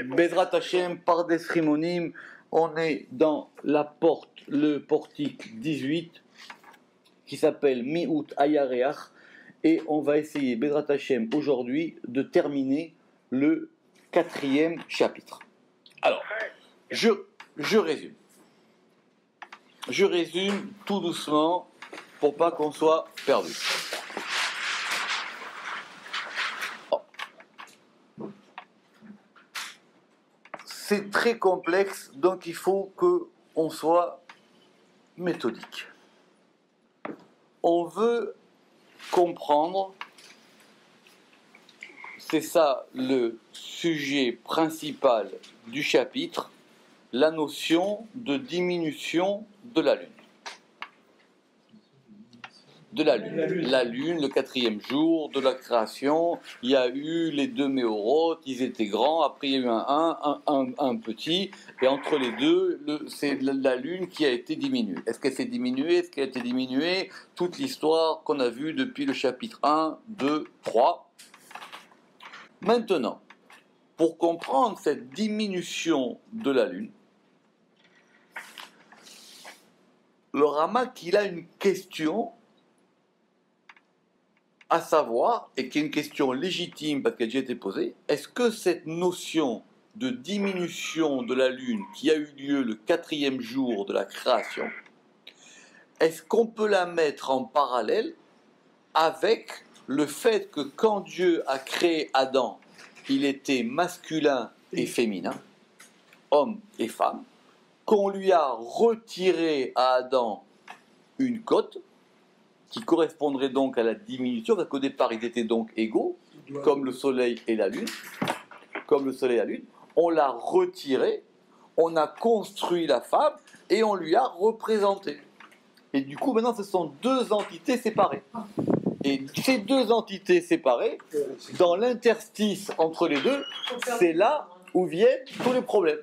Bezrat Hashem, par des Rimonim, on est dans le portique 18 qui s'appelle Mi'ut Ayareach et on va essayer, Bezrat Hashem, aujourd'hui de terminer le 4e chapitre. Alors, je résume. Je résume tout doucement pour pas qu'on soit perdu. C'est très complexe, donc il faut qu'on soit méthodique. On veut comprendre, c'est ça le sujet principal du chapitre, la notion de diminution de la lune. La lune, le 4e jour de la création, il y a eu les 2 méorotes, ils étaient grands, après il y a eu un petit, et entre les deux, c'est la lune qui a été diminuée. Est-ce qu'elle s'est diminuée? Est-ce qu'elle a été diminuée? Toute l'histoire qu'on a vue depuis le chapitre 1, 2, 3. Maintenant, pour comprendre cette diminution de la lune, le Ramak, il a une question à savoir, et qui est une question légitime parce qu'elle a déjà été posée, est-ce que cette notion de diminution de la lune qui a eu lieu le 4e jour de la création, est-ce qu'on peut la mettre en parallèle avec le fait que quand Dieu a créé Adam, il était masculin et féminin, homme et femme, qu'on lui a retiré à Adam une côte, qui correspondrait donc à la diminution, parce qu'au départ, ils étaient donc égaux, comme le soleil et la lune. On l'a retiré, on a construit la femme, et on lui a représenté. Et du coup, maintenant, ce sont 2 entités séparées. Et ces 2 entités séparées, dans l'interstice entre les deux, c'est là où viennent tous les problèmes.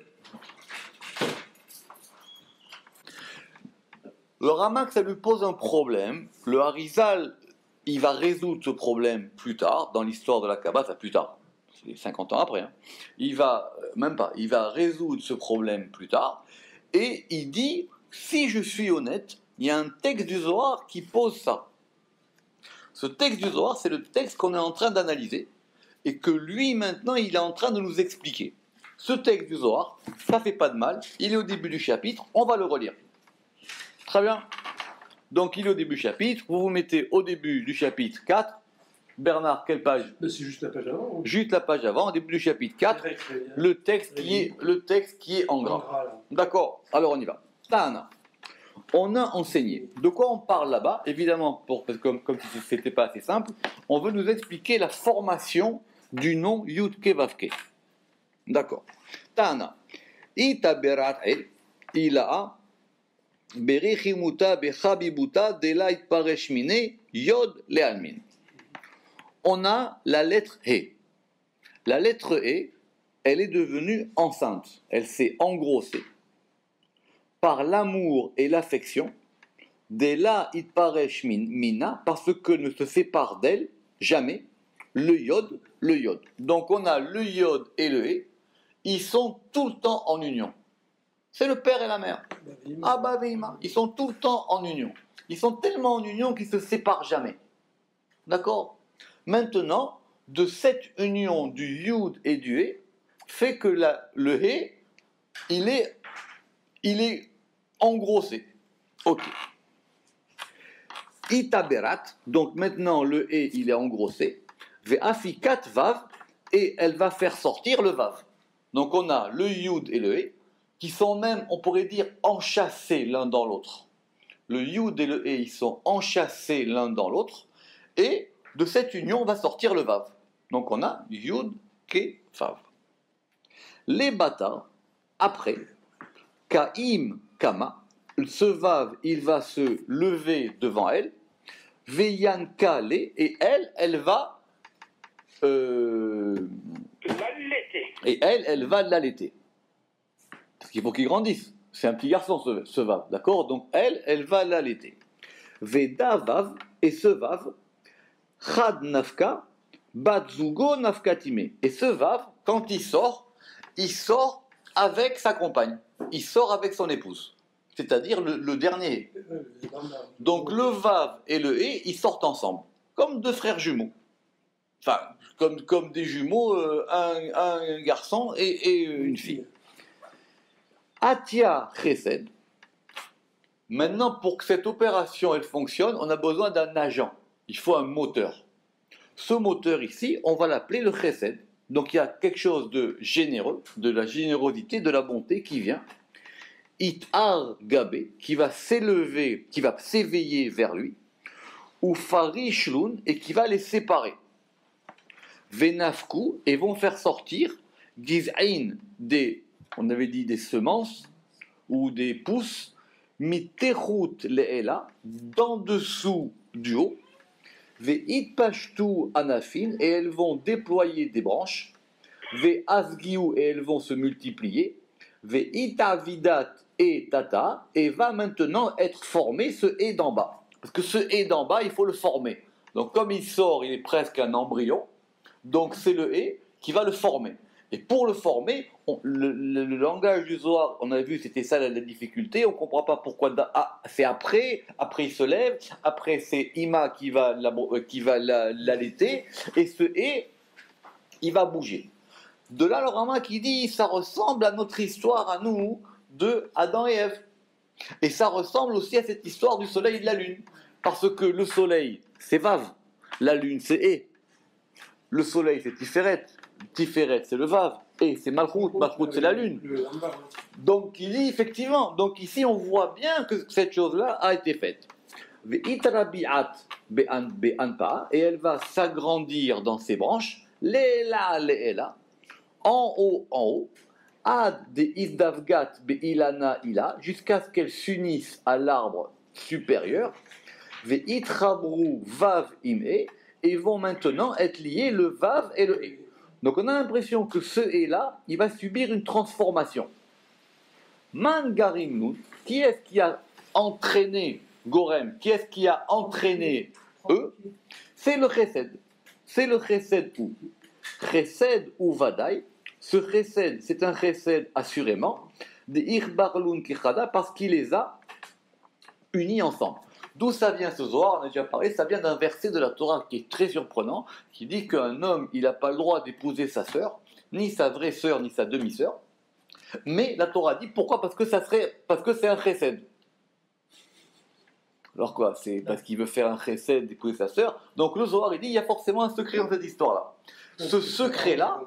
Le Ramak, ça lui pose un problème. Le Harizal, il va résoudre ce problème plus tard, dans l'histoire de la Kabbale, enfin plus tard, c'est 50 ans après. Il va résoudre ce problème plus tard, et il dit, si je suis honnête, il y a un texte du Zohar qui pose ça. Ce texte du Zohar, c'est le texte qu'on est en train d'analyser, et que lui, maintenant, il est en train de nous expliquer. Ce texte du Zohar, ça fait pas de mal, il est au début du chapitre, on va le relire. Très bien. Donc, il est au début du chapitre. Vous vous mettez au début du chapitre 4. Bernard, quelle page? C'est juste la page avant. Juste la page avant, au début du chapitre 4. Le texte qui est en gras. D'accord. Alors, on y va. Tana. On a enseigné. De quoi on parle là-bas? Évidemment, comme si ce n'était pas assez simple, on veut nous expliquer la formation du nom Yudke Vavke. D'accord. Tana. Itaberat ila. On a la lettre E. La lettre E, elle est devenue enceinte. Elle s'est engrossée. Par l'amour et l'affection, Dela itparesh mina, parce que ne se sépare d'elle jamais le yod. Donc on a le yod et le E, ils sont tout le temps en union. C'est le père et la mère. Abba ve'ima. Ils sont tout le temps en union. Ils sont tellement en union qu'ils ne se séparent jamais. D'accord? Maintenant, de cette union du Yud et du He, fait que le He, il est engrossé. Ok. Itaberat, donc maintenant le He, il est engrossé. Ve'afikat vav, et elle va faire sortir le vav. Donc on a le Yud et le He, qui sont même, on pourrait dire, enchâssés l'un dans l'autre. Le Yud et le He, ils sont enchâssés l'un dans l'autre, et de cette union va sortir le Vav. Donc on a Yud, Ke, Vav. Les bâtards, après, Kaim, Kama, ce Vav, il va se lever devant elle, Veyan Kale, et elle va... l'allaiter. Et elle va l'allaiter. Parce qu'il faut qu'il grandisse. C'est un petit garçon, ce Vav, d'accord? Donc, elle va l'allaiter. Veda Vav, et ce Vav, Chad Nafka, Batzugo Nafkatime. Et ce Vav, quand il sort, il sort avec sa compagne, il sort avec son épouse, c'est-à-dire le dernier. Donc le Vav et le E, ils sortent ensemble, comme deux frères jumeaux. Enfin, comme des jumeaux, un garçon et une fille. Atia Chesed. Maintenant, pour que cette opération elle fonctionne, on a besoin d'un agent. Il faut un moteur. Ce moteur ici, on va l'appeler le Chesed. Donc il y a quelque chose de généreux, de la générosité, de la bonté qui vient. Itar Gabé, qui va s'élever, qui va s'éveiller vers lui. Ou Farishlun, et qui va les séparer. Venafku, et vont faire sortir Giz'ain, on avait dit des semences, ou des pousses, Miterut le'ela, d'en dessous du haut, Ve'itpashtu anafin, et elles vont déployer des branches, Ve'azgiu, et elles vont se multiplier, Ve'itavidat et tata, et va maintenant être formé ce et d'en bas. Parce que ce et d'en bas, il faut le former. Donc comme il sort, il est presque un embryon, donc c'est le et qui va le former. Et pour le former, le langage du Zohar, on a vu, c'était ça la difficulté, on ne comprend pas pourquoi c'est après il se lève, après c'est Ima qui va l'allaiter, et ce et, il va bouger. De là, le Rama qui dit, ça ressemble à notre histoire à nous, de Adam et Ève. Et ça ressemble aussi à cette histoire du soleil et de la lune. Parce que le soleil, c'est Vav, la lune, c'est E. Le soleil, c'est Tiferet. Tiferet, c'est le Vav. Et c'est Malchut. Malchut, c'est la lune. Donc, il dit effectivement. Donc, ici, on voit bien que cette chose-là a été faite. Et elle va s'agrandir dans ses branches. Le'ela. En haut. Ad de Isdavgat Be'ilana Ila. Jusqu'à ce qu'elle s'unisse à l'arbre supérieur. Ve'itrabru Vav Im'e. Et vont maintenant être liés le Vav et le E. Donc on a l'impression que ce E-là, il va subir une transformation. Man Garim Nun, qui est-ce qui a entraîné Gorem? Qui est-ce qui a entraîné eux? C'est le Chesed. C'est le Chesed ou Chesed ou Vadaï. Ce Chesed, c'est un Chesed assurément, de Irbarlun Kichada, parce qu'il les a unis ensemble. D'où ça vient ce Zohar? On a déjà parlé, ça vient d'un verset de la Torah qui est très surprenant, qui dit qu'un homme, il n'a pas le droit d'épouser sa sœur, ni sa vraie sœur, ni sa demi-sœur. Mais la Torah dit pourquoi? Parce que c'est un chesed. Alors quoi? C'est parce qu'il veut faire un chesed d'épouser sa sœur. Donc le Zohar, il dit il y a forcément un secret dans cette histoire-là. Ce secret-là,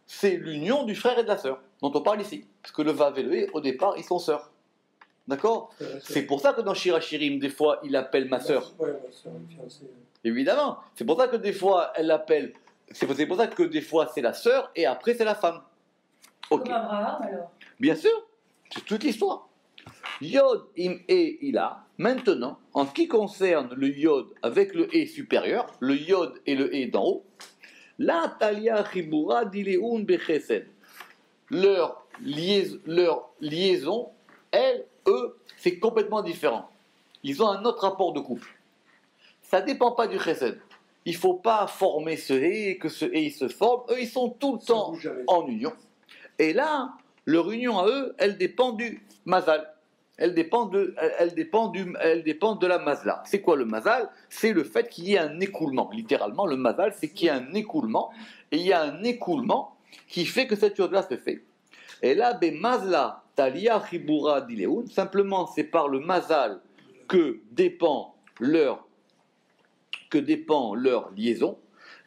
c'est l'union du frère et de la sœur, dont on parle ici. Parce que le Vav et le E, au départ, ils sont sœurs. D'accord? C'est pour ça que dans Shirachirim, des fois, il appelle ma sœur. Évidemment. C'est pour ça que des fois, elle l'appelle. C'est pour ça que des fois, c'est la sœur et après, c'est la femme. Ok. Comme Abraham, alors. Bien sûr. C'est toute l'histoire. Yod, im, e, ila. Maintenant, en ce qui concerne le yod avec le e supérieur, le yod et le e d'en haut, la talia chibura dileun bechesed. Leur liaison, eux, c'est complètement différent. Ils ont un autre rapport de couple. Ça ne dépend pas du chesed. Il ne faut pas former ce et que ce et se forme. Eux, ils sont tout le temps en union. Et là, leur union à eux, elle dépend du mazal. Elle dépend de la mazla. C'est quoi le mazal? C'est le fait qu'il y ait un écoulement. Littéralement, le mazal, c'est qu'il y ait un écoulement. Et il y a un écoulement qui fait que cette chose-là se fait. Et là, mazla talia chibura dileun, simplement c'est par le mazal que dépend leur liaison,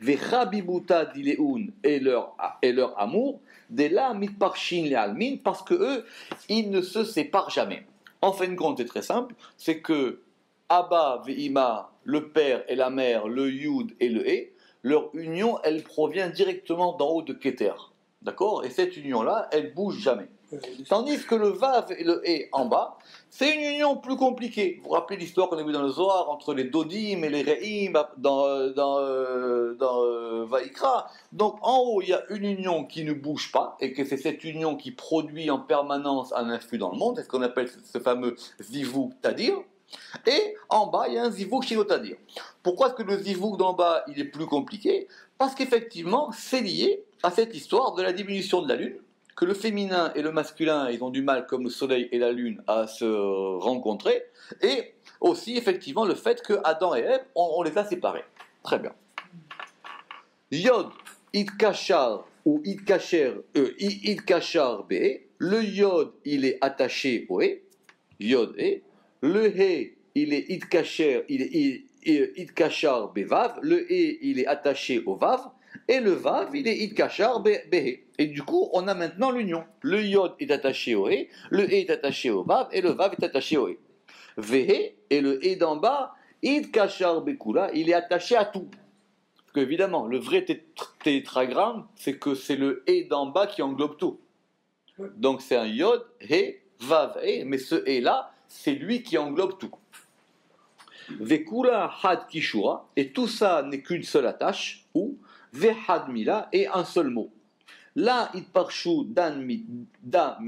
vechabibuta dileun et leur amour, de là mitparshin le almin, parce que eux, ils ne se séparent jamais. En fin de compte, c'est très simple, c'est que Abba ve'ima, le père et la mère, le yud et le e, leur union, elle provient directement d'en haut de Keter. D'accord? Et cette union-là, elle bouge jamais. Tandis que le Vav et le E en bas, c'est une union plus compliquée. Vous vous rappelez l'histoire qu'on a vue dans le Zohar entre les Dodim et les Re'im dans Vaïkra. Donc en haut, il y a une union qui ne bouge pas, et que c'est cette union qui produit en permanence un influx dans le monde, c'est ce qu'on appelle ce fameux Zivug Tadir. Et en bas, il y a un Zivug Shilo Tadir. Pourquoi est-ce que le Zivug d'en bas, il est plus compliqué? Parce qu'effectivement, c'est lié à cette histoire de la diminution de la lune, que le féminin et le masculin, ils ont du mal, comme le soleil et la lune, à se rencontrer, et aussi, effectivement, le fait que Adam et Ève, on les a séparés. Très bien. Yod, Itkachar, ou Itkachar, Itkachar be, le Yod, il est attaché au E, Yod E, le He, il est Itkachar, il est Itkachar bevav, le E, il est attaché au Vav, et le Vav, il est Itkachar behe. Et du coup, on a maintenant l'union. Le Yod est attaché au E, le E est attaché au Vav, et le Vav est attaché au E. Vehe, et le E d'en bas, Itkachar bekula, il est attaché à tout. Parce qu'évidemment, le vrai tétragramme, c'est que c'est le E d'en bas qui englobe tout. Donc c'est un Yod, He, Vav, E, mais ce E là, c'est lui qui englobe tout. Vekula had kishura, et tout ça n'est qu'une seule attache, ou vehad mila, et un seul mot. Là, itparshu daminda,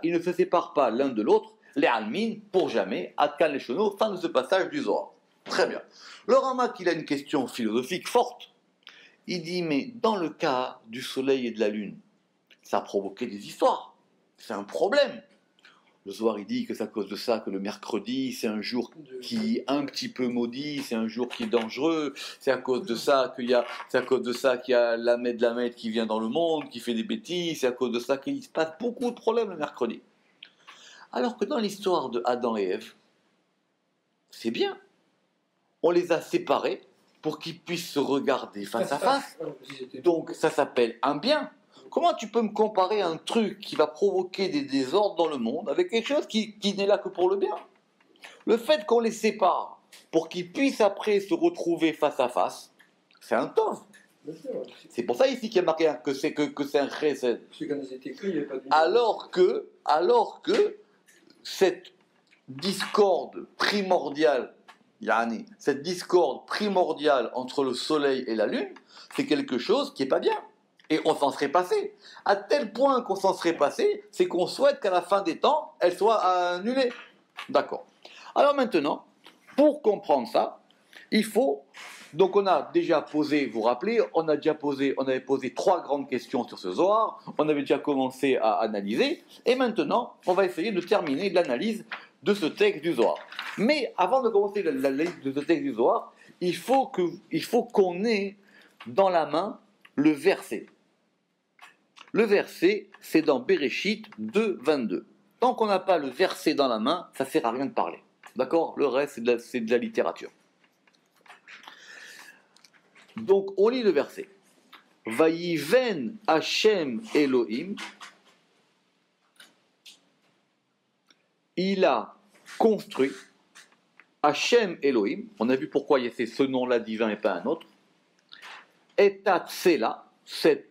ils ne se séparent pas l'un de l'autre, les almin, pour jamais, adkan les chono, fin de ce passage du Zohar. Très bien. Le Ramak, il a une question philosophique forte. Il dit, mais dans le cas du soleil et de la lune, ça a provoqué des histoires. C'est un problème. Le Zohar, il dit que c'est à cause de ça que le mercredi, c'est un jour qui est un petit peu maudit, c'est un jour qui est dangereux, c'est à cause de ça qu'il y a l'Ahmed qui vient dans le monde, qui fait des bêtises, c'est à cause de ça qu'il se passe beaucoup de problèmes le mercredi. Alors que dans l'histoire de Adam et Ève, c'est bien. On les a séparés pour qu'ils puissent se regarder face à face. Donc ça s'appelle un bien. Comment tu peux me comparer un truc qui va provoquer des désordres dans le monde avec quelque chose qui n'est là que pour le bien? Le fait qu'on les sépare pour qu'ils puissent après se retrouver face à face, c'est un tov. C'est pour ça ici qu'il y a marqué que c'est un chesed. Alors que cette discorde primordiale, cette discorde primordiale entre le soleil et la lune, c'est quelque chose qui n'est pas bien. Et on s'en serait passé. À tel point qu'on s'en serait passé, c'est qu'on souhaite qu'à la fin des temps, elle soit annulée. D'accord. Alors maintenant, pour comprendre ça, il faut... Donc on a déjà posé, vous vous rappelez, on avait posé 3 grandes questions sur ce Zohar, on avait déjà commencé à analyser, et maintenant, on va essayer de terminer l'analyse de ce texte du Zohar. Mais avant de commencer l'analyse de ce texte du Zohar, il faut qu'on ait dans la main le verset. Le verset, c'est dans Bereshit 2, 22. Tant qu'on n'a pas le verset dans la main, ça ne sert à rien de parler. D'accord? Le reste, c'est de la littérature. Donc, on lit le verset. Vayiven Hashem Elohim. Il a construit Hashem Elohim. On a vu pourquoi il y a ce nom-là divin et pas un autre. Etat Sela, cette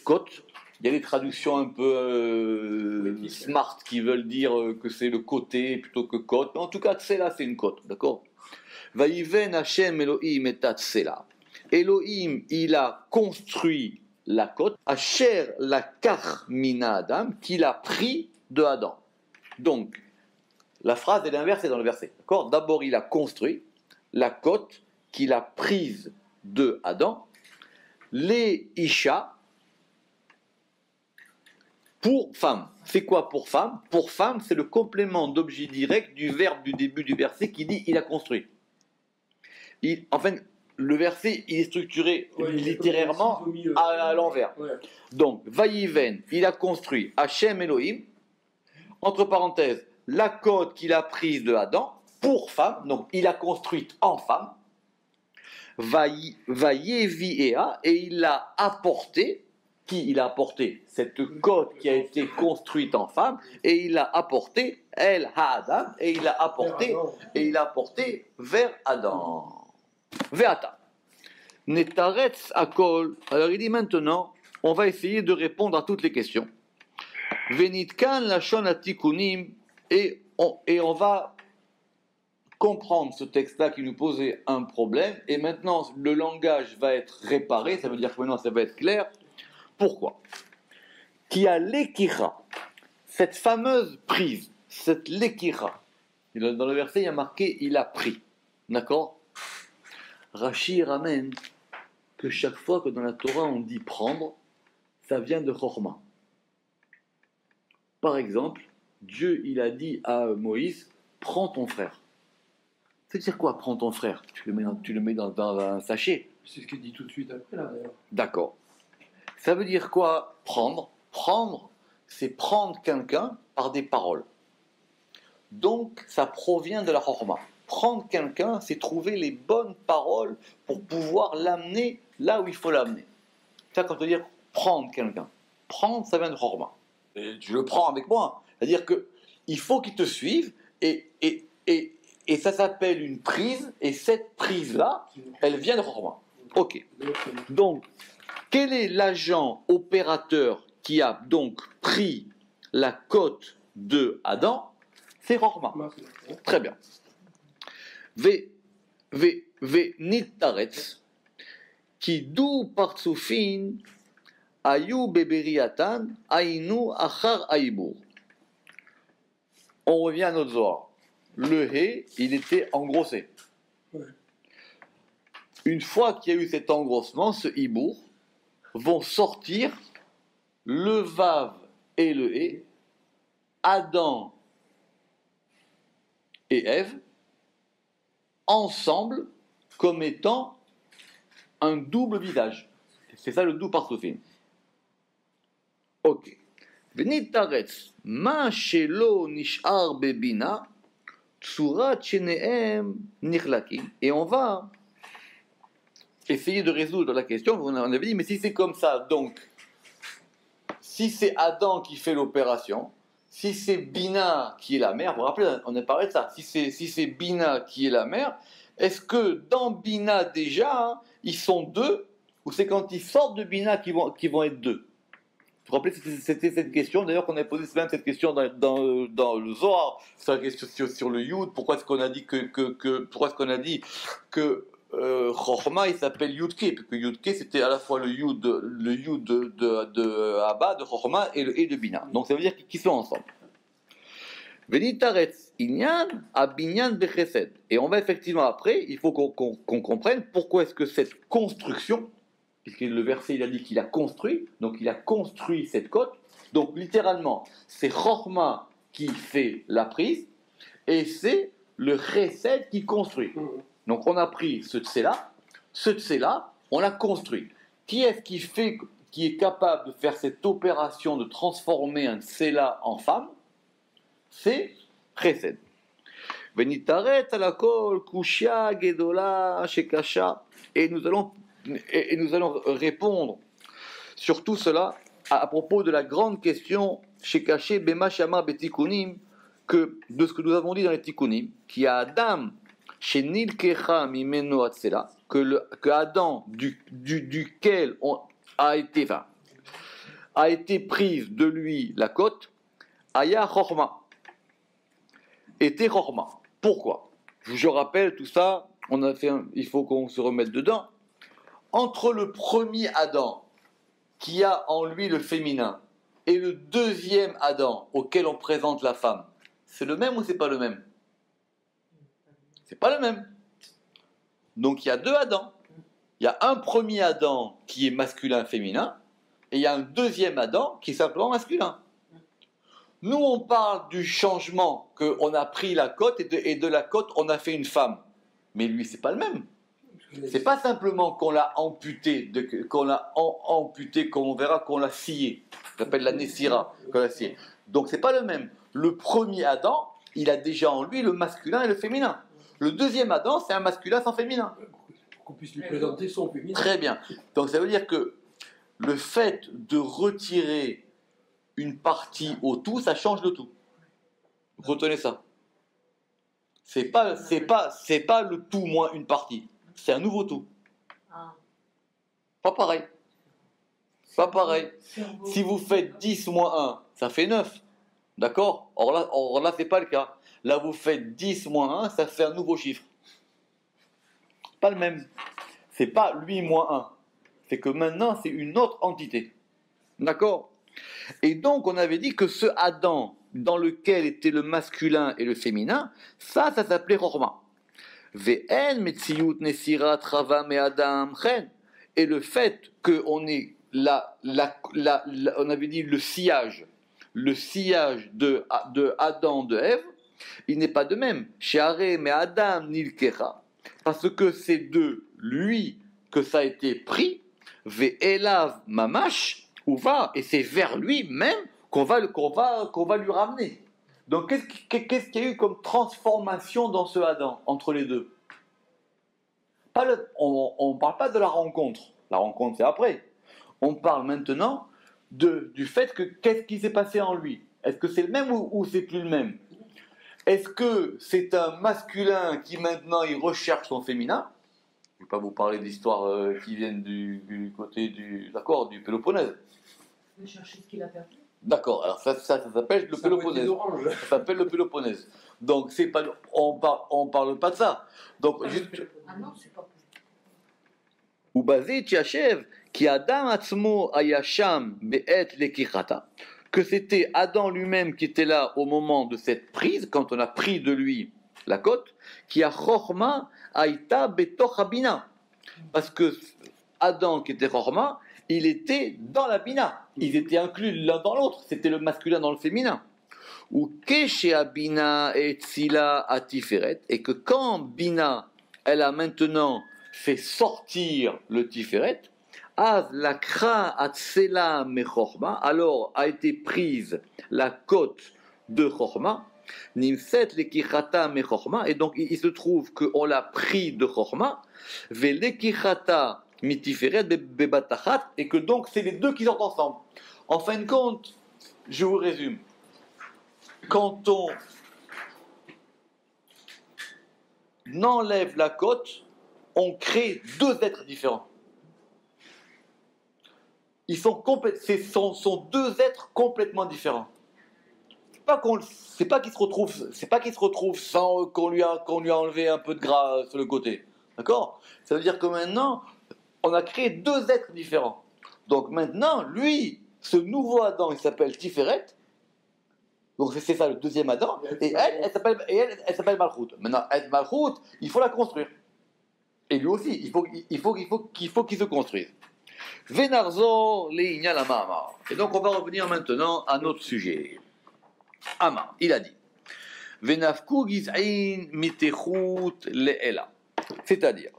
côte. Il y a des traductions un peu smart qui veulent dire que c'est le côté plutôt que côte. Mais en tout cas, Tsela, c'est une côte, d'accord? Vayiven Hashem Elohim etat Tsela. Elohim, il a construit la côte. Asher la mina Adam, qu'il a pris de Adam. Donc, la phrase est inversée dans le verset, d'accord? D'abord, il a construit la côte qu'il a prise de Adam. Les Isha, pour femme. C'est quoi pour femme? Pour femme, c'est le complément d'objet direct du verbe du début du verset qui dit « il a construit ». Enfin, le verset, il est structuré littérairement à l'envers. Ouais. Donc, Vayiven, il a construit Hashem Elohim, entre parenthèses, la côte qu'il a prise de Adam, pour femme, donc il a construite en femme, Vayeviea, et il l'a apporté. Qui il a apporté? Cette côte qui a été construite en femme, et il l'a apporté El Ha'adam, et il l'a apporté vers Adam. Ve'ata. Netaretz akol. Alors il dit maintenant, on va essayer de répondre à toutes les questions. Venitkan lashon atikunim, et on va comprendre ce texte-là qui nous posait un problème, et maintenant le langage va être réparé, ça veut dire que maintenant ça va être clair. Pourquoi? Qui a l'ekira, cette fameuse prise, cette lekira. Dans le verset, il y a marqué il a pris. D'accord? Rashi ramène que chaque fois que dans la Torah on dit prendre, ça vient de Chorma. Par exemple, Dieu il a dit à Moïse, prends ton frère. Ça veut dire quoi, prends ton frère? Tu le mets dans un sachet. C'est ce qu'il dit tout de suite après, là, d'ailleurs. D'accord. Ça veut dire quoi, prendre? Prendre, c'est prendre quelqu'un par des paroles. Donc, ça provient de la Chorma. Prendre quelqu'un, c'est trouver les bonnes paroles pour pouvoir l'amener là où il faut l'amener. Ça, quand on veut dire prendre quelqu'un. Prendre, ça vient de Chorma. Et tu le prends avec moi. C'est-à-dire qu'il faut qu'il te suive et ça s'appelle une prise. Et cette prise-là, elle vient de Chorma. Ok. Donc, quel est l'agent opérateur qui a donc pris la côte de Adam? C'est Chorma. Très bien. Nitaretz, qui d'où partsufin, ayu beberiatan, ainu achar aibur. On revient à notre Zohar. Le He, il était engrossé. Ouais. Une fois qu'il y a eu cet engrossement, ce Ibour, vont sortir le Vav et le He, Adam et Ève, ensemble, comme étant un double visage. C'est ça le dou parsoufin. Ok. Venitaretz, ma shelo nishar bebina, tsurat shenehem nichlakim. Et on va essayer de résoudre la question. On avait dit, mais si c'est comme ça, donc, si c'est Adam qui fait l'opération, si c'est Bina qui est la mère, vous vous rappelez, on a parlé de ça, si c'est Bina qui est la mère, est-ce que dans Bina déjà, hein, ils sont deux, ou c'est quand ils sortent de Bina qu'ils vont être deux? Vous vous rappelez, c'était cette question, d'ailleurs qu'on avait posé même cette question dans le Zohar, sur la question sur le Yud, pourquoi est-ce qu'on a dit que Chochma il s'appelle Yudke, parce que Yudke c'était à la fois le Yud de Abba, de Chochma et de Bina. Donc ça veut dire qu'ils sont ensemble. Venitaretz inyan abinyan bechesed. Et on va effectivement après, il faut qu'on comprenne pourquoi est-ce que cette construction, puisque le verset il a dit qu'il a construit, donc il a construit cette côte. Donc littéralement, c'est Chochma qui fait la prise et c'est le chesed qui construit. Donc on a pris ce tsela, on l'a construit. Qui est-ce qui est capable de faire cette opération de transformer un tsela en femme? C'est chesed. Venitaret alakol kushia gedola shekasha. Et nous allons répondre sur tout cela à propos de la grande question shekaché bema shamar betikunim, que de ce que nous avons dit dans les tikkunim, qui a Adam chez Nilkecha Mimeno Atsela, que Adam, duquel a été prise de lui la côte, Aya Chorma, était Chorma. Pourquoi? Je rappelle tout ça, il faut qu'on se remette dedans. Entre le premier Adam, qui a en lui le féminin, et le deuxième Adam, auquel on présente la femme, c'est le même ou c'est pas le même? C'est pas le même. Donc il y a deux Adams. Il y a un premier Adam qui est masculin-féminin, et il y a un deuxième Adam qui est simplement masculin. Nous, on parle du changement, qu'on a pris la côte, et de la côte, on a fait une femme. Mais lui, c'est pas le même. C'est pas simplement qu'on l'a amputé, comme on verra qu'on l'a scié. Ça s'appelle la Nessira, qu'on l'a scié. Donc c'est pas le même. Le premier Adam, il a déjà en lui le masculin et le féminin. Le deuxième Adam, c'est un masculin sans féminin. Pour qu'on puisse lui présenter son féminin. Très bien. Donc ça veut dire que le fait de retirer une partie au tout, ça change le tout. Retenez ça. C'est pas le tout moins une partie. C'est un nouveau tout. Pas pareil. Pas pareil. Si vous faites 10 moins 1, ça fait 9. D'accord? Or là, c'est pas le cas. Là, vous faites 10 moins 1, ça fait un nouveau chiffre. Pas le même. C'est pas lui moins 1. C'est que maintenant, c'est une autre entité. D'accord? Et donc, on avait dit que ce Adam, dans lequel était le masculin et le féminin, ça s'appelait Chorma. Ve'en metziyut nesirat chava me Adam chen. et le fait qu'on ait on avait dit le sillage de Adam, de Ève, il n'est pas de même. Chez Aré, mais Adam Nilkecha, parce que c'est de lui que ça a été pris, Ve'elav Mamash, ou va, et c'est vers lui même qu'on va lui ramener. Donc qu'est-ce qu'il y a eu comme transformation dans ce Adam, entre les deux? On ne parle pas de la rencontre. La rencontre, c'est après. On parle maintenant du fait que qu'est-ce qui s'est passé en lui. Est-ce que c'est le même ou c'est plus le même? Est-ce que c'est un masculin qui maintenant il recherche son féminin? Je ne vais pas vous parler d'histoires qui viennent du côté du Péloponnèse. De chercher ce qu'il a perdu. D'accord, alors ça s'appelle le Péloponnèse. Ça s'appelle le Péloponnèse. Donc c'est pas, on parle pas de ça. Donc juste. Ah non, c'est pas possible. Ou basé Tiachev qui Adam Atzmo Ayasham Be'et Lekichata, que c'était Adam lui-même qui était là au moment de cette prise, quand on a pris de lui la côte, qui a Chorma Aïta Betoch Abina. Parce que Adam qui était Chorma, il était dans la Bina. Ils étaient inclus l'un dans l'autre. C'était le masculin dans le féminin. Ou Keshe Abina et Tzila Atiferet, et que quand Bina, elle a maintenant fait sortir le Tiferet, Az lakra atzela me chorma, alors a été prise la côte de chorma, nimset lekichata me chorma, et donc il se trouve qu'on l'a pris de chorma, ve lekichata mitiferet bebatachat, et que donc c'est les deux qui sortent ensemble. En fin de compte, je vous résume, quand on enlève la côte, on crée deux êtres différents. Sont deux êtres complètement différents. C'est pas qu'ils se retrouvent sans qu'on lui a enlevé un peu de gras sur le côté. D'accord? Ça veut dire que maintenant, on a créé deux êtres différents. Donc maintenant, lui, ce nouveau Adam, il s'appelle Tiferet. Donc c'est ça le deuxième Adam. Et elle s'appelle Malchut. Maintenant, elle Malchut, il faut la construire. Et lui aussi, il faut qu'il se construise. Venarzo leignal amar. Et donc on va revenir maintenant à notre sujet. Amar, il a dit Venafku giz'in mitechut le'ela. C'est-à-dire,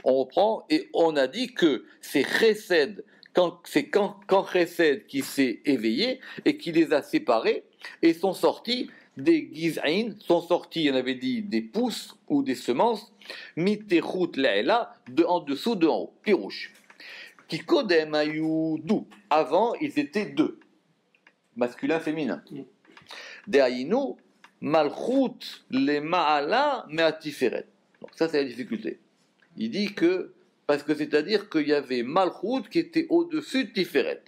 on reprend et on a dit que c'est Chesed, quand Chesed qui s'est éveillé et qui les a séparés et sont sortis des giz'in, sont sortis, on avait dit, des pousses ou des semences, mitechut le'ela, de en dessous, de en haut, pirouche. Qui kodem ayudou. Avant, ils étaient deux, masculin, féminin. Deaïnou, malchut le ma'ala me'atiferet. Donc ça, c'est la difficulté. Il dit que, parce que c'est-à-dire qu'il y avait malchut qui était au-dessus de tiferet.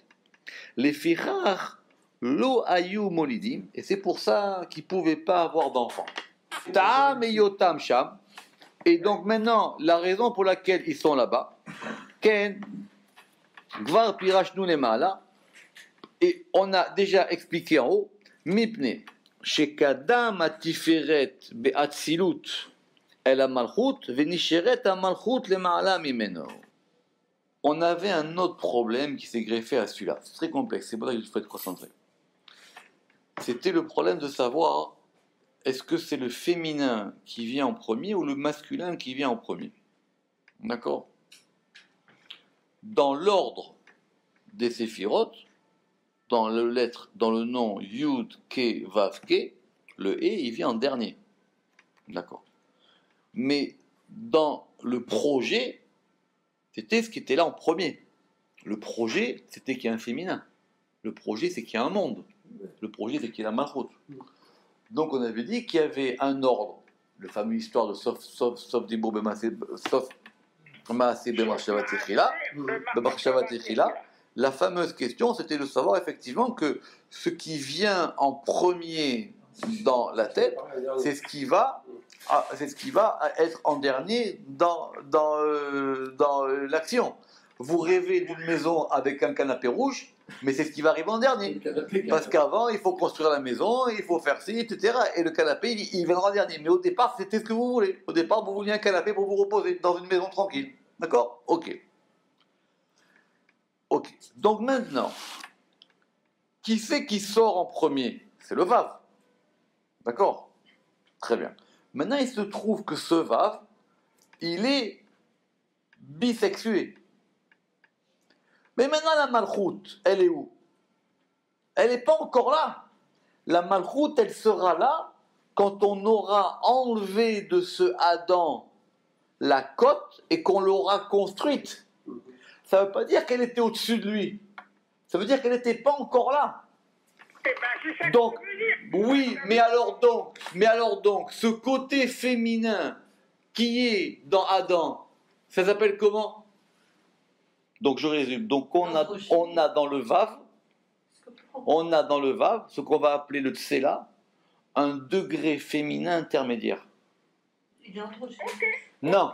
Les fichach lo ayu molidim, et c'est pour ça qu'ils ne pouvaient pas avoir d'enfants. Ta'am et yotam sham. Et donc maintenant, la raison pour laquelle ils sont là-bas, ken Gvar pirashnu lemala, et on a déjà expliqué en haut, mipne, shekadam atiferet be'atzilut el amalchut venisheret amalchut lemala mimeno. On avait un autre problème qui s'est greffé à celui-là. C'est très complexe, c'est pour ça qu'il faut être concentré. C'était le problème de savoir est-ce que c'est le féminin qui vient en premier ou le masculin qui vient en premier. D'accord? Dans l'ordre des séphirotes, dans le nom Yud, Ke, Vav, Ke, le E, il vient en dernier. D'accord. Mais dans le projet, c'était ce qui était là en premier. Le projet, c'était qu'il y a un féminin. Le projet, c'est qu'il y a un monde. Le projet, c'est qu'il y a la malchut. Donc on avait dit qu'il y avait un ordre. Le fameux histoire de sauf des mots, sauf la fameuse question, c'était de savoir effectivement que ce qui vient en premier dans la tête, c'est ce qui va être en dernier dans l'action. Vous rêvez d'une maison avec un canapé rouge, mais c'est ce qui va arriver en dernier. Parce qu'avant, il faut construire la maison, il faut faire ci, etc. Et le canapé, il viendra en dernier. Mais au départ, c'était ce que vous voulez. Au départ, vous vouliez un canapé pour vous reposer dans une maison tranquille. D'accord? Ok. Ok. Donc maintenant, qui c'est qui sort en premier? C'est le Vav. D'accord? Très bien. Maintenant, il se trouve que ce Vav, il est bisexué. Mais maintenant, la Malchoute, elle est où? Elle n'est pas encore là. La Malchoute, elle sera là quand on aura enlevé de ce Adam la côte et qu'on l'aura construite. Ça ne veut pas dire qu'elle était au-dessus de lui. Ça veut dire qu'elle n'était pas encore là. Eh ben, c'est ça que Donc, je veux dire. oui, mais alors donc, ce côté féminin qui est dans Adam, ça s'appelle comment? Donc je résume. Donc on a dans le Vav, ce qu'on va appeler le Tsela, un degré féminin intermédiaire. Il est androgyne. Non.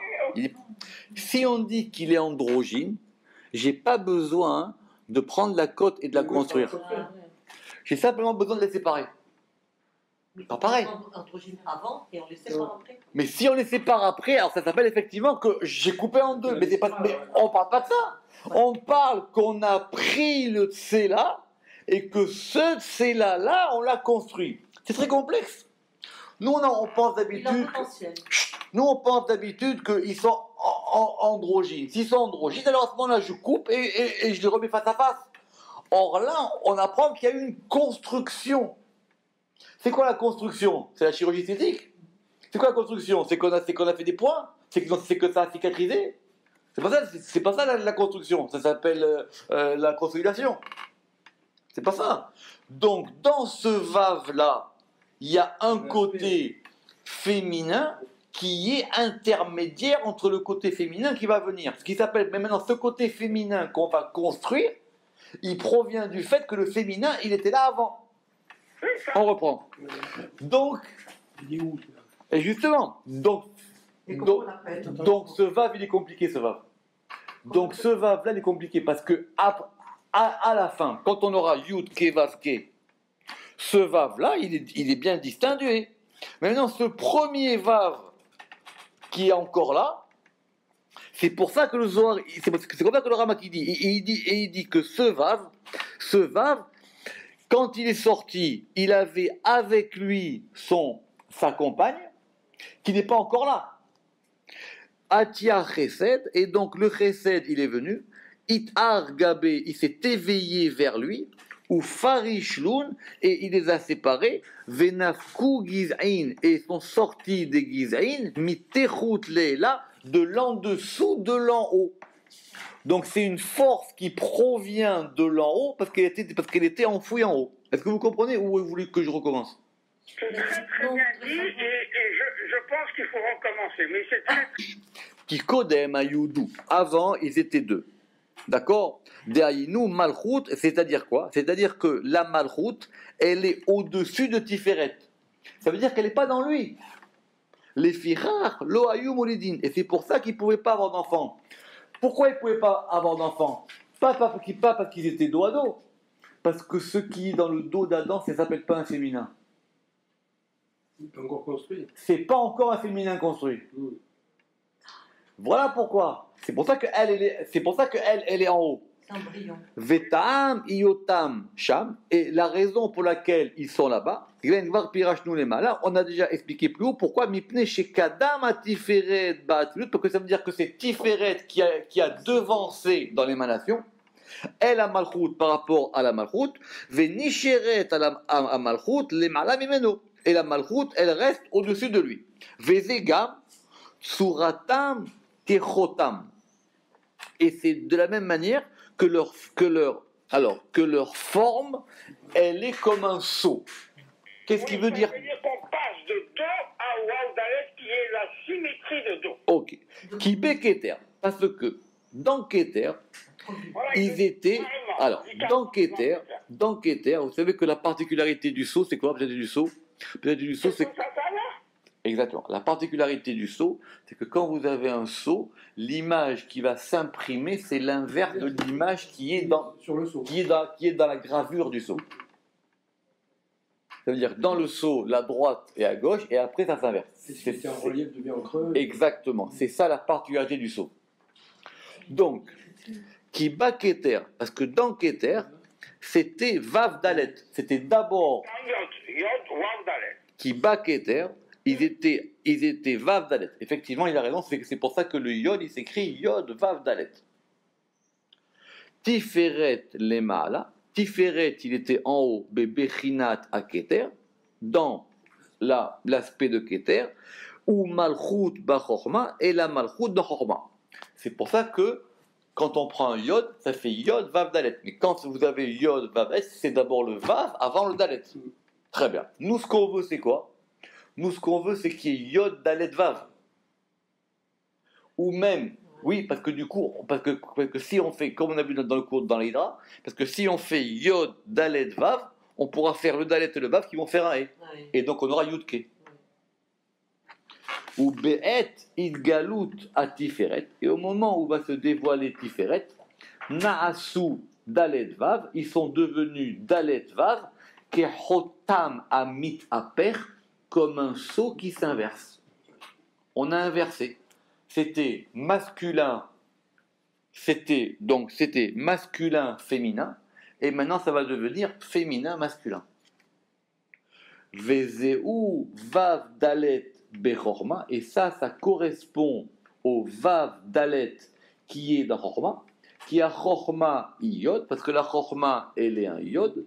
Si on dit qu'il est androgyne, j'ai pas besoin de prendre la côte et de la construire. Ah, ouais. J'ai simplement besoin de les séparer. Mais Pas pareil. on est androgyne avant et on les sépare après. Mais si on les sépare après, alors ça s'appelle effectivement que j'ai coupé en deux. Mais, mais on parle pas de ça. On parle qu'on a pris le Tsela et que ce Tsela-là, on l'a construit. C'est très complexe. Nous, on pense Il a un d'habitude... potentiel. Nous, on pense d'habitude qu'ils sont androgynes. S'ils sont androgynes, alors à ce moment-là, je coupe et je les remets face à face. Or là, on apprend qu'il y a eu une construction. C'est quoi la construction? C'est la chirurgie esthétique. C'est quoi la construction? C'est qu'on a fait des points? C'est que ça a cicatrisé? C'est pas ça la construction. Ça s'appelle la consolidation. C'est pas ça. Donc, dans ce Vav-là, il y a un côté féminin qui est intermédiaire entre le côté féminin qui va venir. Ce qui s'appelle, mais maintenant, ce côté féminin qu'on va construire, il provient du fait que le féminin, il était là avant. On reprend. Donc, Il est où? et justement, Et comment on l'appelle? donc ce Vav, il est compliqué, ce Vav. Donc ce Vav-là, il est compliqué parce que à la fin, quand on aura Yud, Ke, Vav, Ke, ce Vav-là, il est bien distingué. Maintenant, ce premier Vav qui est encore là, c'est pour ça que le Zohar, c'est comme ça que le Ramak il dit que ce Vav, quand il est sorti, il avait avec lui sa compagne, qui n'est pas encore là. Atia Chesed, et donc le Chesed, il est venu, Itar Gabé, il s'est éveillé vers lui, ou Farishloun, et il les a séparés, Venafku Gizain, et ils sont sortis des Gizain, Mitechut Leila, de l'en dessous, de l'en haut. Donc c'est une force qui provient de l'en haut parce qu'elle était enfouie en haut. Est-ce que vous comprenez ou vous voulez que je recommence? C'est très bien dit et je pense qu'il faut recommencer. Mais c'est très... Qui kodem à Youdou. Avant, ils étaient deux. D'accord? Derrière Malchut, c'est-à-dire quoi? C'est-à-dire que la Malchut, elle est au-dessus de Tiferet. Ça veut dire qu'elle n'est pas dans lui. Les Firar, lo ayu molidin. Et c'est pour ça qu'ils ne pouvaient pas avoir d'enfants. Pourquoi ils ne pouvaient pas avoir d'enfants? Pas parce qu'ils étaient dos à dos. Parce que ce qui est dans le dos d'Adam, ça ne s'appelle pas un féminin. Il est encore construit. C'est pas encore un féminin construit. Voilà pourquoi. C'est pour ça qu'elle elle est en haut. C'est un brillant. Vetam, iotam, sham. Et la raison pour laquelle ils sont là-bas, là, on a déjà expliqué plus haut pourquoi Mipne chez Kadam à Tiferet Ba'atilut, parce que ça veut dire que c'est Tiferet qui a devancé dans l'émanation. Elle a Malchut par rapport à la Malchut, Venisheret à Malchut, les Malam Imeno. Et la Malchut, elle reste au-dessus de lui. Vezegam, Suratam, Techotam. Et c'est de la même manière que leur forme, elle est comme un seau. Qu'est-ce qui veut dire? Ça veut dire qu'on passe de dos à Waudalet qui est la symétrie de dos. Ok. Kibé Keter. Parce que dans Keter, Voilà, ils étaient. carrément. Alors, dans Keter, vous savez que la particularité du seau, c'est quoi peut-être du seau? Peut-être du seau, c'est. Ça va? Exactement. La particularité du seau, c'est que quand vous avez un seau, l'image qui va s'imprimer, c'est l'inverse de l'image qui est dans Sur le seau. qui est dans la gravure du seau. Ça veut dire que dans le seau, la droite est à gauche et après ça s'inverse. Et ce qui était en relief devient en creux. Exactement. C'est ça la particularité du seau. Donc, qui bat Keter. Parce que dans Keter, c'était Vav Dalet. C'était d'abord Yod, Wav, Dalet. qui bat Keter. Ils étaient Vav Dalet. Effectivement, il a raison. C'est pour ça que le Yod, il s'écrit Yod Vav Dalet. Tiferet Lemala. Tiferet, il était en haut, Bechinat à Keter, dans l'aspect de Keter, ou Malchut Bachorma et la Malchut de Chorma. C'est pour ça que quand on prend un Yod, ça fait Yod Vav Dalet. Mais quand vous avez Yod Vav Dalet, c'est d'abord le Vav avant le Dalet. Très bien. Nous, ce qu'on veut, c'est quoi? Nous, ce qu'on veut, c'est qu'il y ait Yod Dalet Vav. Ou même, oui, parce que du coup, parce que si on fait, comme on a vu dans le cours dans l'Hydra, parce que si on fait Yod Dalet Vav, on pourra faire le Dalet et le Vav qui vont faire un E. Ouais. Et donc on aura Yudke. Ou Be'et Idgalut à Tiferet. Et au moment où va se dévoiler Tiferet, Naasu Dalet Vav, ils sont devenus Dalet Vav, Kehotam Amit Aper, comme un seau qui s'inverse. On a inversé. C'était masculin, c'était masculin féminin, et maintenant ça va devenir féminin masculin. Vezeu Vav Dalet Bechorma, et ça correspond au Vav Dalet qui est dans Chorma, qui a Chorma Yod, parce que la Chorma elle est un Yod,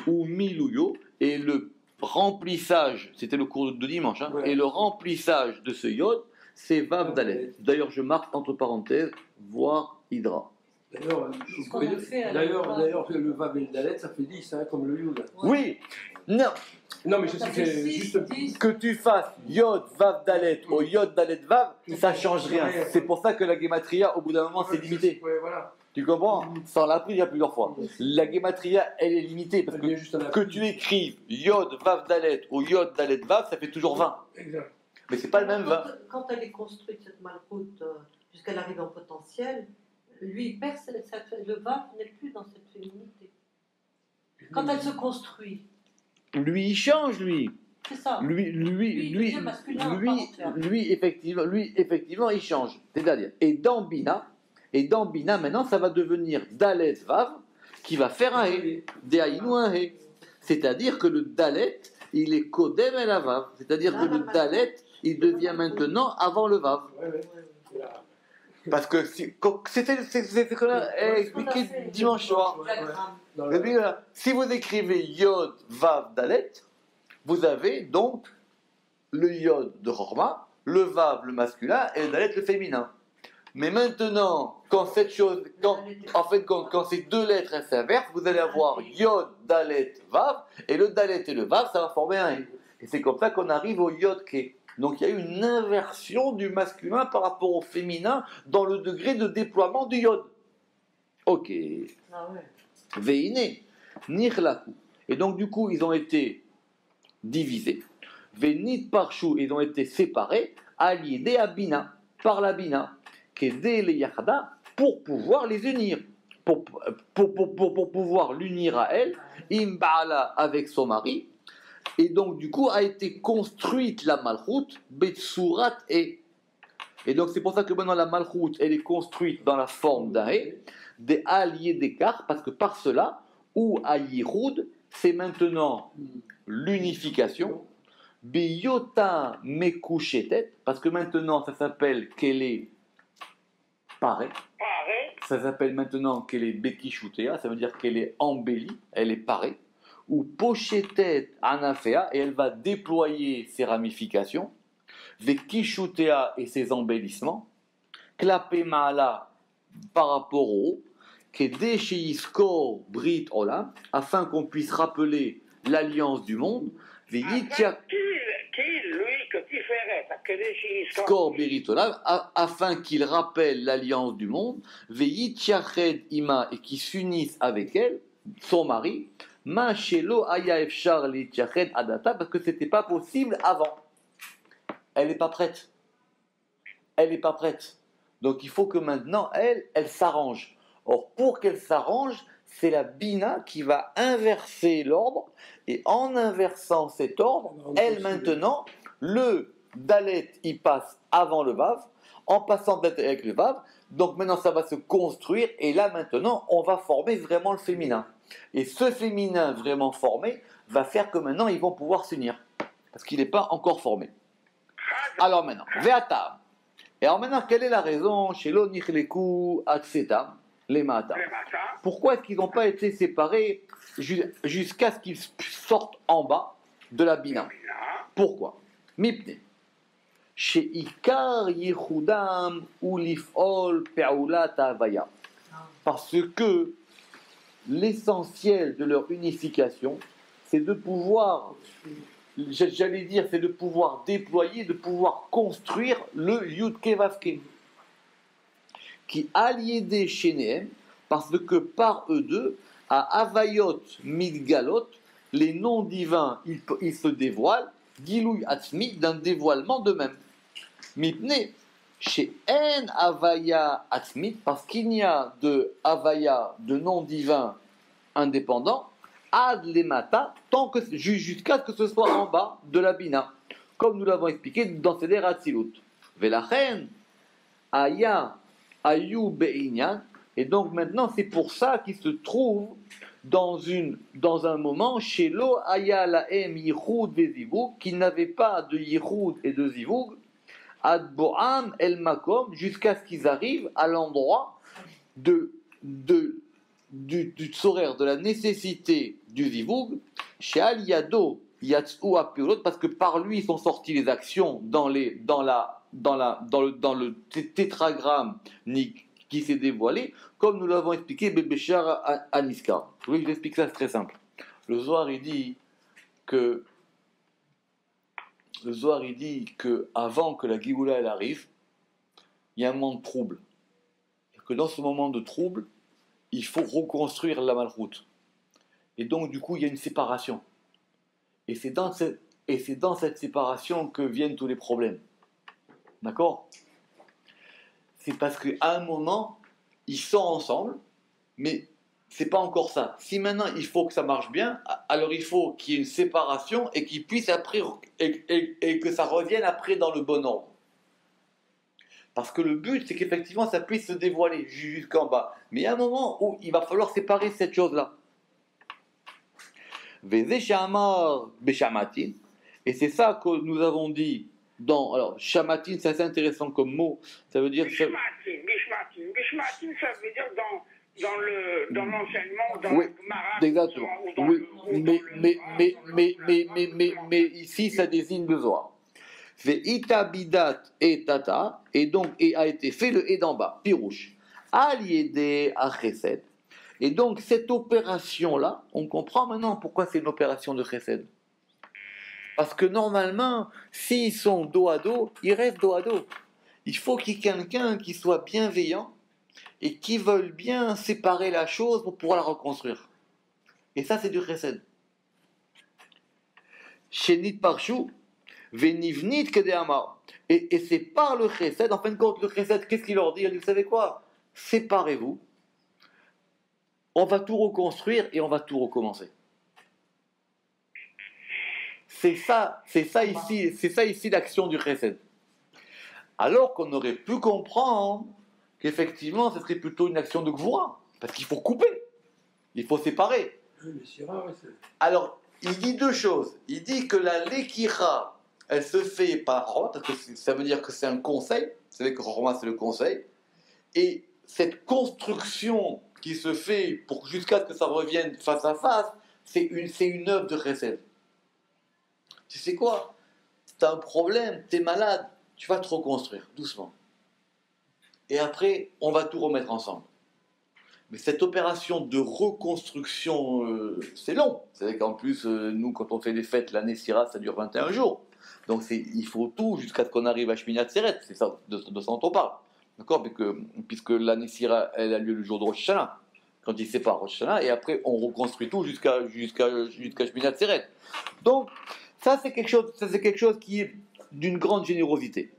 ou Milouyo, et le remplissage, c'était le cours de dimanche, hein, Ouais. et le remplissage de ce Yod, c'est Vav Dalet. D'ailleurs, je marque entre parenthèses, voir Hydra. D'ailleurs, Ce qu'on a fait à la fois. d'ailleurs, le Vav et le Dalet, ça fait 10, hein, comme le Yud. Ouais. Oui, non, Non, mais je Ça sais que fait c'est six, juste. 10. que tu fasses Yod Vav Dalet au Yod Dalet Vav, ça change rien. C'est pour ça que la Gematria, au bout d'un moment, c'est limité. Ouais, voilà. Tu comprends? Ça, on l'a appris il y a plusieurs fois. La Gematria, elle est limitée, parce Elle vient juste à la que tu écrives Yod Vav Dalet ou Yod Dalet Vav, ça fait toujours 20. Exact. Mais c'est pas le même 20. Quand elle est construite, cette malroute, jusqu'à l'arrivée en potentiel, lui, il perd le Vav n'est plus dans cette féminité. Quand elle se construit, Lui, il change, lui. c'est ça. Lui, il devient masculin en part entière. effectivement, il change. C'est-à-dire, et dans Bina, maintenant, ça va devenir Dalet Vav, qui va faire un He. Dehaïnou un He. C'est-à-dire que le Dalet, il est Kodem et la Vav. C'est-à-dire que le Dalet, il devient maintenant avant le Vav. Ouais, ouais. Parce que c'était ce qu'on a expliqué dimanche soir. Dans Et puis, voilà, si vous écrivez Yod Vav Dalet, vous avez donc le Yod de Chorma, le Vav le masculin et le Dalet le féminin. Mais maintenant, quand cette chose, quand ces deux lettres elles s'inversent, vous allez avoir Yod Dalet Vav, et le Dalet et le Vav, ça va former un E. Et c'est comme ça qu'on arrive au Yod Ke. Donc il y a eu une inversion du masculin par rapport au féminin dans le degré de déploiement du Yod. Ok. Ah ouais. Veine, Nirlaku. Et donc, du coup, ils ont été divisés. Venit Parchou, ils ont été séparés, alliés à Bina, par la Bina, Kede le Yachada, pour pouvoir les unir. Pour pouvoir l'unir à elle, Imbala avec son mari. Et donc, du coup, a été construite la Malchut, Betsurat et. Et donc, c'est pour ça que maintenant, la Malchut, elle est construite dans la forme d'un E, des alliés d'écart, parce que par cela, ou à Yiroud, c'est maintenant l'unification. Biyota Mekushetet, parce que maintenant, ça s'appelle qu'elle est parée. Pareil. Ça s'appelle maintenant qu'elle est Bekishutea, ça veut dire qu'elle est embellie, elle est parée. Ou Pochetet Anafea, et elle va déployer ses ramifications. Vekishutea et ses embellissements. Klapé Maala par rapport au haut. Kedesheiskor Brit Olam, afin qu'on puisse rappeler l'alliance du monde. Veyitia Qui, lui, que tu ferais, parce que les chiistes. Skor Brit Olam, afin qu'il rappelle l'alliance du monde. Veyitiached Ima, et qui s'unisse avec elle, son mari. Ma Shelo Aya Efshar Litiached Adata, parce que c'était pas possible avant. Elle n'est pas prête. Elle n'est pas prête. Donc il faut que maintenant, elle s'arrange. Or, pour qu'elle s'arrange, c'est la Bina qui va inverser l'ordre. Et en inversant cet ordre, elle maintenant, le Dalet, il passe avant le Vav. En passant Dalet avec le Vav, Donc maintenant, ça va se construire. Et là, maintenant, on va former vraiment le féminin. Et ce féminin vraiment formé va faire que maintenant, ils vont pouvoir s'unir. Parce qu'il n'est pas encore formé. Alors maintenant, Ve'atam. Et alors maintenant, quelle est la raison chez l'Onichleku Atsetam, les Mata? Les matins, Pourquoi est-ce qu'ils n'ont pas été séparés jusqu'à ce qu'ils sortent en bas de la Bina? là, Pourquoi? Mipne. Chez Ikar Yehudam ou Lifol Pe'ulat Havaya. Parce que l'essentiel de leur unification, c'est de pouvoir, j'allais dire, c'est de pouvoir déployer, de pouvoir construire le Yudke Vavke. Qui allié chez Nehem, parce que par eux deux, à Avayot Midgalot, les noms divins, ils se dévoilent, Gilouy Atzmi, d'un dévoilement d'eux-mêmes. Mipne, chez En Avaya Atzmi, parce qu'il n'y a de Avaya, de nom divin indépendant, Ad Lemata, jusqu'à ce que ce soit en bas de la Bina, comme nous l'avons expliqué dans Seder Atzilut. Velachen, Aya, Ayu Be'inyan, et donc maintenant c'est pour ça qu'il se trouve dans un moment chez Lo Aya Laem Yichud Vezivug, qui n'avait pas de Yichud et de Zivug, Ad Bo'am El Makom, jusqu'à ce qu'ils arrivent à l'endroit du tsorer, de la nécessité du Zivug, chez Al Yado Yatsu Apurot, parce que par lui sont sorties les actions dans le tétragramme qui s'est dévoilé, comme nous l'avons expliqué Bébéchar à Niska. Je voulais que je vous explique ça, c'est très simple. Le Zohar, il dit que avant que la Géoula elle arrive, il y a un moment de trouble. Et que dans ce moment de trouble, il faut reconstruire la Malchoute. Et donc, du coup, il y a une séparation. Et c'est dans cette séparation que viennent tous les problèmes. D'accord? C'est parce qu'à un moment, ils sont ensemble, mais c'est pas encore ça. Si maintenant il faut que ça marche bien, alors il faut qu'il y ait une séparation et qu'ils puissent après et que ça revienne après dans le bon ordre. Parce que le but, c'est qu'effectivement, ça puisse se dévoiler jusqu'en bas. Mais il y a un moment où il va falloir séparer cette chose-là. Vezé Shamar Beshamatin. Et c'est ça que nous avons dit dans. Alors, Shamatin, c'est assez intéressant comme mot. Ça veut dire. Bishmatin, ça veut dire dans l'enseignement, dans Oui, le Gemara, exactement. Oui, mais ici, ça désigne le Zohar. Fait itabidat et tata, et donc et a été fait le et d'en bas, pirouche. Aliédé à chesed. Et donc cette opération-là, on comprend maintenant pourquoi c'est une opération de chesed. Parce que normalement, s'ils sont dos à dos, ils restent dos à dos. Il faut qu'il y ait quelqu'un qui soit bienveillant et qui veuille bien séparer la chose pour pouvoir la reconstruire. Et ça, c'est du chesed. Shenit Parchou, Venivnit Kedeamar. Et c'est par le chesed, en fin de compte, le chesed, qu'est-ce qu'il leur dit? Il dit, vous savez quoi? Séparez-vous, on va tout reconstruire et on va tout recommencer. C'est ça ici l'action du chesed. Alors qu'on aurait pu comprendre qu'effectivement, ce serait plutôt une action de gvoura, parce qu'il faut couper, il faut séparer. Oui, mais c'est rare, ouais, Alors, il dit deux choses. Il dit que la lekira, elle se fait par Roma, parce que ça veut dire que c'est un conseil. Vous savez que Roma, c'est le conseil. Et cette construction qui se fait jusqu'à ce que ça revienne face à face, c'est une œuvre de chesed. Tu sais quoi? Tu as un problème, tu es malade, tu vas te reconstruire doucement. Et après, on va tout remettre ensemble. Mais cette opération de reconstruction, c'est long. C'est vrai qu'en plus, nous, quand on fait les fêtes, l'année Sira, ça dure 21 jours. Donc il faut tout jusqu'à ce qu'on arrive à Shmini Atzeret. C'est ça, de ça dont on parle. D'accord? Puisque l'année Sira, elle a lieu le jour de Rosh Hashanah. Quand il sépare Rosh Hashanah, et après, on reconstruit tout jusqu'à Shmini Atzeret. Donc, ça, c'est quelque chose qui est d'une grande générosité.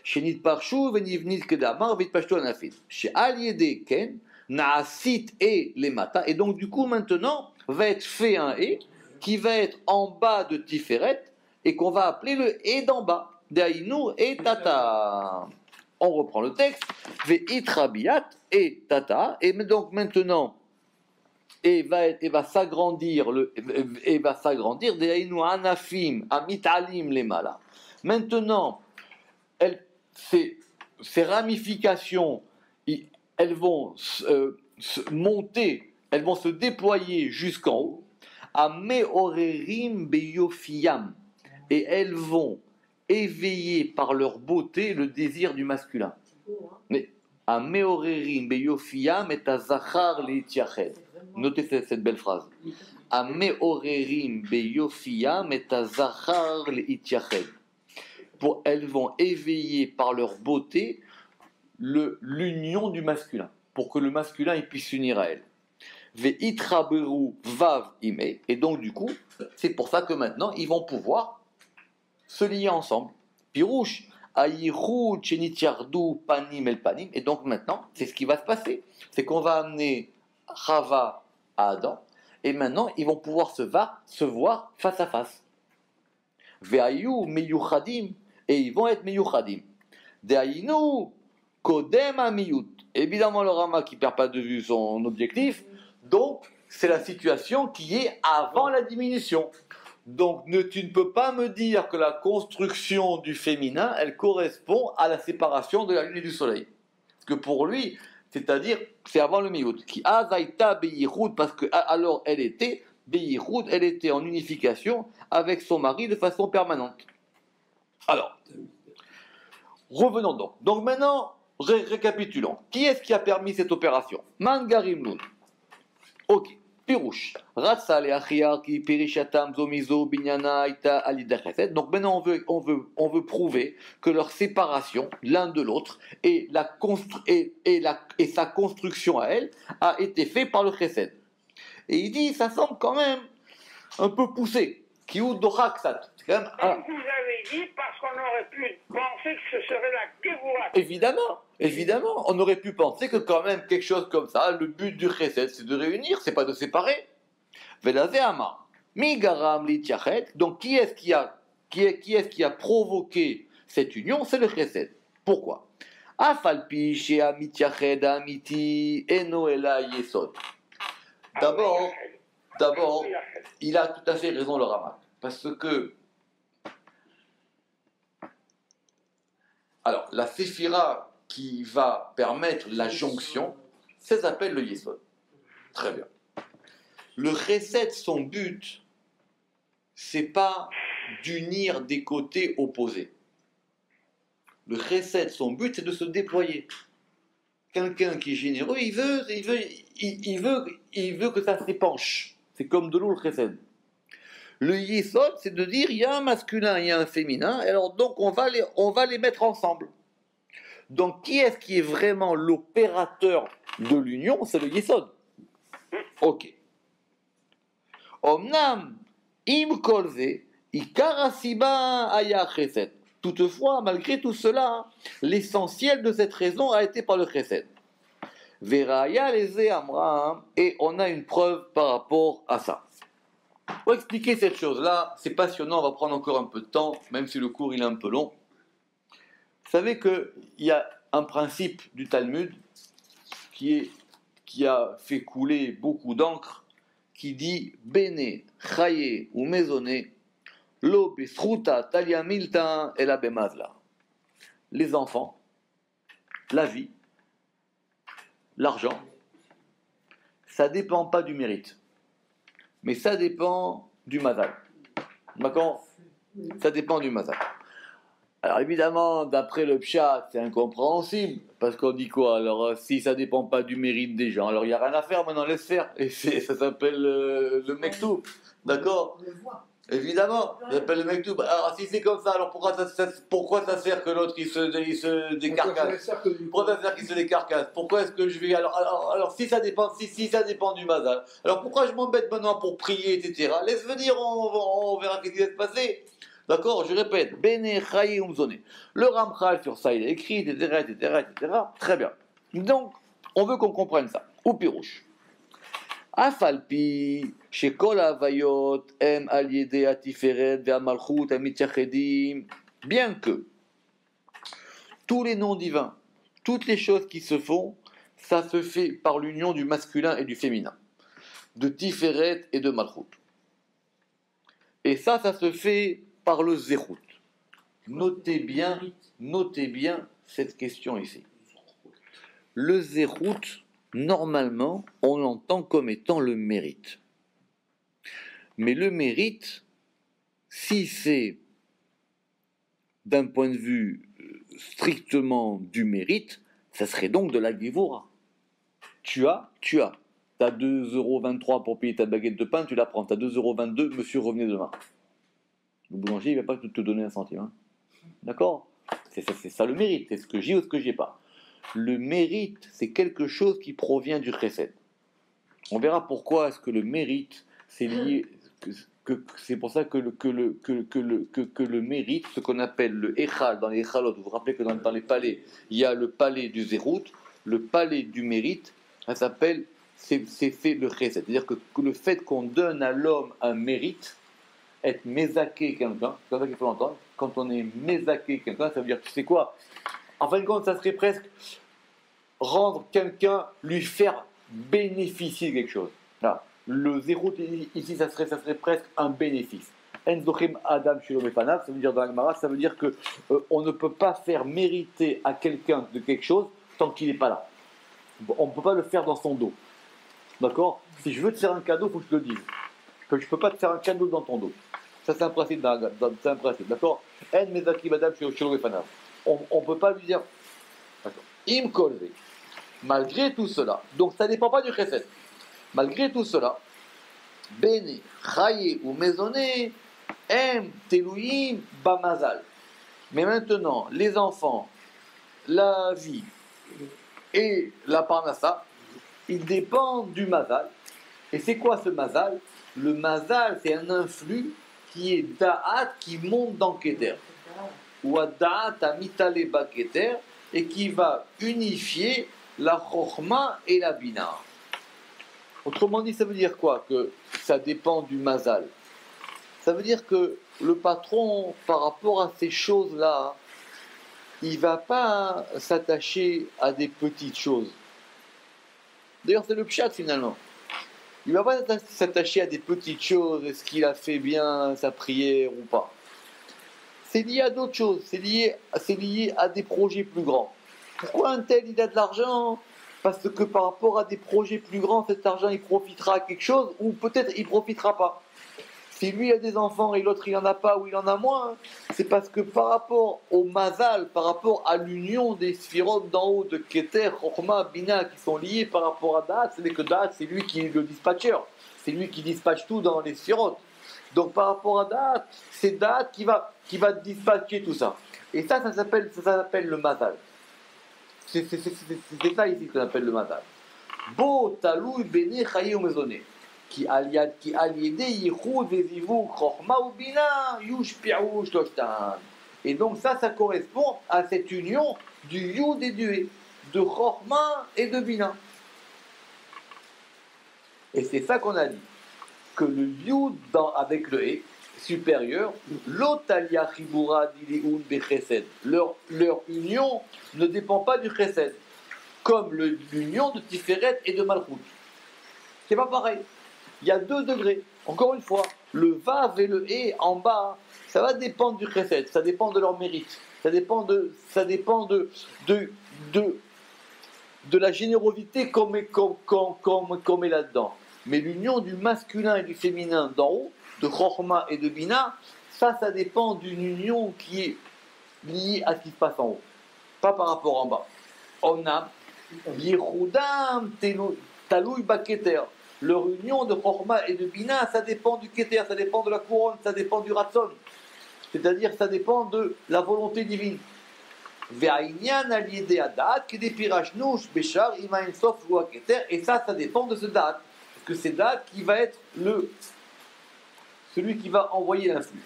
Shenit Parshu, Venivnit Kedamar, Vit Pashtu Anafit. Chez Aliede Ken, Naasit et les Mata. Et donc, du coup, maintenant, va être fait un et qui va être en bas de Tiferet et qu'on va appeler le et d'en bas. Daïnou et Tata. on reprend le texte, Ve'itrabiat et tata, et donc maintenant, et va s'agrandir, Dehainu anafim, amitalim les malas. Maintenant, ces ramifications, elles vont monter, elles vont se déployer jusqu'en haut, à meorerim beyofiam, et elles vont éveiller par leur beauté le désir du masculin. Mais à meorerim beyofiam et à zachar leitiached. Notez cette belle phrase. À meorerim beyofiam et à zachar leitiached. Elles vont éveiller par leur beauté l'union du masculin, pour que le masculin il puisse s'unir à elle. Ve'itraberu vav ime, et donc du coup, c'est pour ça que maintenant ils vont pouvoir se lier ensemble. Pirouche, aïrou chenitiardu panim el panim, et donc maintenant, c'est ce qui va se passer. C'est qu'on va amener Chava à Adam, et maintenant ils vont pouvoir se voir face à face. Ve'ayu meyuchadim, et ils vont être meyuchadim. De'ayinu kodem amiyut. Évidemment, le Rama qui ne perd pas de vue son objectif, donc c'est la situation qui est avant la diminution. Donc tu ne peux pas me dire que la construction du féminin, elle correspond à la séparation de la lune et du soleil. Parce que pour lui, c'est-à-dire, c'est avant le miyut. Qui azaita beyichud, parce que alors elle était beyichud, elle était en unification avec son mari de façon permanente. Alors, revenons donc. Donc maintenant, récapitulons. Qui est-ce qui a permis cette opération? Mangarim Lun. Ok. Pirouche. Ratsa le achiar ki pirishatam zomizo binyana ita alida chesed. Donc maintenant on veut prouver que leur séparation l'un de l'autre et sa construction à elle a été faite par le chesed. Et il dit ça semble quand même un peu poussé. Kiou dochaksat. Comme vous avez dit, parce qu'on aurait pu penser que ce serait la Kévoura. Évidemment, on aurait pu penser que quand même quelque chose comme ça, le but du chesed, c'est de réunir, c'est pas de séparer. Velazéama, migaram litiachet. Donc qui est-ce qui a provoqué cette union? C'est le chesed. Pourquoi? Afalpi chez amitiachet amiti enoela yesod. D'abord, il a tout à fait raison le Rama, parce que alors, la séphira qui va permettre la jonction, ça s'appelle le Yesod. Très bien. Le Chesed, son but, c'est pas d'unir des côtés opposés. Le Chesed, son but, c'est de se déployer. Quelqu'un qui est généreux, il veut que ça s'épanche. C'est comme de l'eau, le Chesed. Le Yesod, c'est de dire il y a un masculin, il y a un féminin, alors donc on va les mettre ensemble. Donc qui est vraiment l'opérateur de l'union? C'est le Yesod. Ok. Omnam im kolze ikarasiba aya chesed. Toutefois, malgré tout cela, l'essentiel de cette raison a été par le chesed. Veraya leze amra, et on a une preuve par rapport à ça. Pour expliquer cette chose-là, c'est passionnant, on va prendre encore un peu de temps, même si le cours il est un peu long. Vous savez qu'il y a un principe du Talmud qui a fait couler beaucoup d'encre, qui dit « Bene, chaye ou maisonné, lo besruta talia milta et la bemazla » Les enfants, la vie, l'argent, ça ne dépend pas du mérite. Mais ça dépend du mazal. D'accord? Ça dépend du mazal. Alors évidemment, d'après le pshat, c'est incompréhensible. Parce qu'on dit quoi? Alors si ça dépend pas du mérite des gens, alors il n'y a rien à faire, maintenant laisse faire. Et ça s'appelle le mektoub. D'accord? Évidemment, ça s'appelle le mektoub. Alors si c'est comme ça, alors pourquoi ça sert que l'autre il se décarcasse? Pourquoi ça sert qu'il se décarcasse? Pourquoi est-ce que je vais... Alors si ça dépend du mazal, alors pourquoi je m'embête maintenant pour prier, etc. Laisse venir, on verra ce qui va se passer. D'accord? Je répète. Bene chaye umzone. Le Ramchal sur ça, il a écrit, etc. Très bien. Donc, on veut qu'on comprenne ça. Ou pirouche. Afalpi, shekol havayot, em al yede atiferet, ve'amalchut, amityachedim. Bien que tous les noms divins, toutes les choses qui se font, ça se fait par l'union du masculin et du féminin, de Tiferet et de Malchut. Et ça se fait par le Zéhout. Notez bien cette question ici. Le Zéhout, normalement, on l'entend comme étant le mérite. Mais le mérite, si c'est d'un point de vue strictement du mérite, ça serait donc de la Gévora. Tu as. Tu as 2,23 € pour payer ta baguette de pain, tu la prends. Tu as 2,22 €, monsieur, revenez demain. Le boulanger, il ne va pas te donner un centime. Hein. D'accord ? C'est ça le mérite. C'est ce que j'ai ou ce que j'ai pas. Le mérite, c'est quelque chose qui provient du chesed. On verra pourquoi est-ce que le mérite, c'est lié... c'est pour ça que le mérite, ce qu'on appelle le Echal, dans les Echalot, vous vous rappelez que dans les palais, il y a le palais du Zéhout, le palais du mérite, ça s'appelle, c'est fait le Chesed. C'est-à-dire que le fait qu'on donne à l'homme un mérite, être mézaké quelqu'un, c'est comme ça qu'il faut l'entendre, quand on est mézaké quelqu'un, ça veut dire, tu sais quoi, en fin de compte, ça serait presque rendre quelqu'un, lui faire bénéficier de quelque chose. Là. Le zéro ici, ça serait presque un bénéfice. Enzochim Adam Shalom Efanav, ça veut dire dans la Gemara, ça veut dire que on ne peut pas faire mériter à quelqu'un de quelque chose tant qu'il n'est pas là. On ne peut pas le faire dans son dos. D'accord ? Si je veux te faire un cadeau, il faut que je te le dise. Que je ne peux pas te faire un cadeau dans ton dos. Ça, c'est un principe, c'est un principe. D'accord ? En Mezakim Adam Shalom Efanav. On ne peut pas lui dire. D'accord. Im Kolve. Malgré tout cela, donc ça ne dépend pas du chesed. Malgré tout cela, Bene, Chaye ou Maisonné, Em, Telouim, Bamazal. Mais maintenant, les enfants, la vie et la parnassa, ils dépendent du mazal. Et c'est quoi ce mazal ? Le mazal, c'est un influx qui est da'at, qui monte dans Keter. Ou à da'at amitale ba Keter, et qui va unifier la chokhma et la bina. Autrement dit, ça veut dire quoi ? Que ça dépend du mazal. Ça veut dire que le patron, par rapport à ces choses-là, il ne va pas s'attacher à des petites choses. D'ailleurs, c'est le pshat finalement. Il ne va pas s'attacher à des petites choses, est-ce qu'il a fait bien sa prière ou pas. C'est lié à d'autres choses, c'est lié à des projets plus grands. Pourquoi un tel il a de l'argent ? Parce que par rapport à des projets plus grands, cet argent il profitera à quelque chose ou peut-être il ne profitera pas. Si lui a des enfants et l'autre il n'en a pas ou il en a moins, c'est parce que par rapport au mazal, par rapport à l'union des sphirotes d'en haut de Keter, Chokhma, Bina qui sont liés par rapport à Da'at, c'est que Da'at c'est lui qui est le dispatcher, c'est lui qui dispatche tout dans les sphirotes. Donc par rapport à Da'at, c'est Da'at qui va dispatcher tout ça. Et ça s'appelle le mazal. C'est ça ici qu'on appelle le mazal. Bo talou bene chaye ou maisonné. Qui aliédé yichud vezivuk chokhma ou bina yushpi'u shloshtan. Et donc ça correspond à cette union du yud et du he, de chokhma et de bina. Et c'est ça qu'on a dit, que le yud avec le he supérieur, l'otalia chibura diliun bechesed, leur union ne dépend pas du chesed, comme l'union de Tiferet et de Malchut. C'est pas pareil. Il y a 2 degrés. Encore une fois, le vav et le he en bas, ça va dépendre du chesed, ça dépend de leur mérite, ça dépend de la générosité qu'on met là-dedans. Mais l'union du masculin et du féminin d'en haut, de Chokhma et de Bina, ça dépend d'une union qui est liée à ce qui se passe en haut, pas par rapport en bas. Onam, Yehudam, Taloui Baketer. Leur union de Chokhma et de Bina, ça dépend du Keter, ça dépend de la couronne, ça dépend du Ratson. C'est-à-dire, ça dépend de la volonté divine. Ve'ainyan aliédé adat, kedepirashnush, beshar, imain sof, loi Keter, et ça dépend de ce date. Parce que c'est date qui va être celui qui va envoyer l'influx.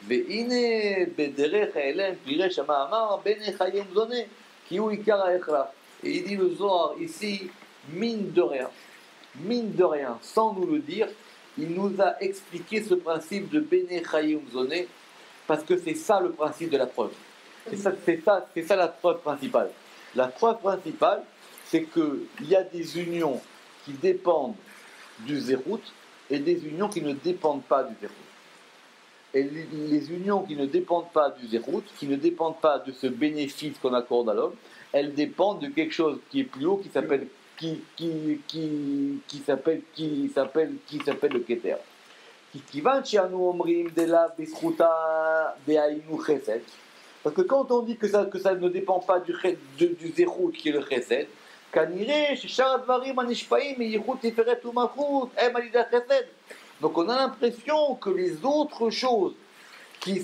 Ve'ine bederech ha'elem, piresh ha'ma'amar, bene chayem zoné, ki hu ikar ha'echra. Et il dit le Zohar ici, mine de rien, sans nous le dire, il nous a expliqué ce principe de Bene Chayim Zoné, parce que c'est ça le principe de la preuve. C'est ça la preuve principale. La preuve principale, c'est qu'il y a des unions qui dépendent du zérout et des unions qui ne dépendent pas du zérout. Et les unions qui ne dépendent pas du zérout, qui ne dépendent pas de ce bénéfice qu'on accorde à l'homme, elles dépendent de quelque chose qui est plus haut, qui s'appelle le keter. Parce que quand on dit que ça ne dépend pas du zérout qui est le chesed, donc on a l'impression que les autres choses qui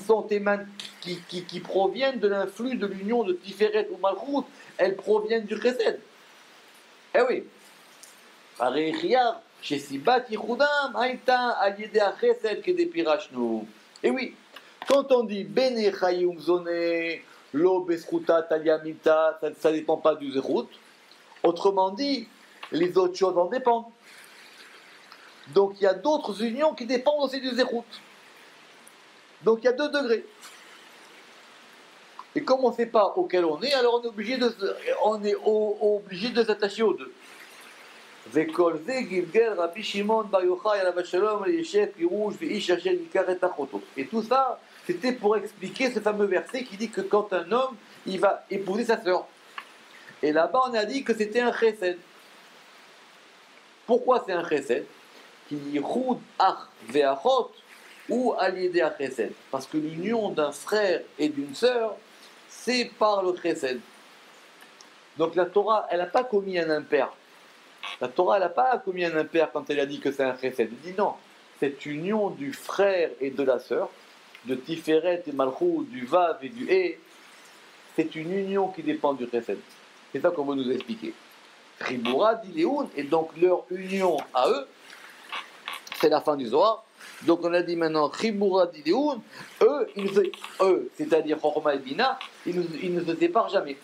proviennent de l'influx de l'union de Tiferet ou Malchut, elles proviennent du chesed. Eh oui. Et oui, quand on dit Bene Chayum Zone, Lo Besruta Taliamita, ça ne dépend pas du zérout. Autrement dit, les autres choses en dépendent. Donc il y a d'autres unions qui dépendent aussi du zérout. Donc il y a 2 degrés. Et comme on ne sait pas auquel on est, alors on est obligé de s'attacher aux 2. Et tout ça, c'était pour expliquer ce fameux verset qui dit que quand un homme, il va épouser sa sœur. Et là-bas, on a dit que c'était un chesed. Pourquoi c'est un chesed? Ou parce que l'union d'un frère et d'une sœur, c'est par le chesed. Donc la Torah, elle n'a pas commis un impair. La Torah, elle n'a pas commis un impair quand elle a dit que c'est un chesed. Elle dit non, cette union du frère et de la sœur, de Tiferet et Malchut, du Vav et du He, c'est une union qui dépend du chesed. C'est ça qu'on veut nous expliquer. Chibura dileun, et donc leur union à eux, c'est la fin du Zohar. Donc on a dit maintenant Chibura dileun, eux, c'est-à-dire Chorma et Bina, ils ne se séparent jamais.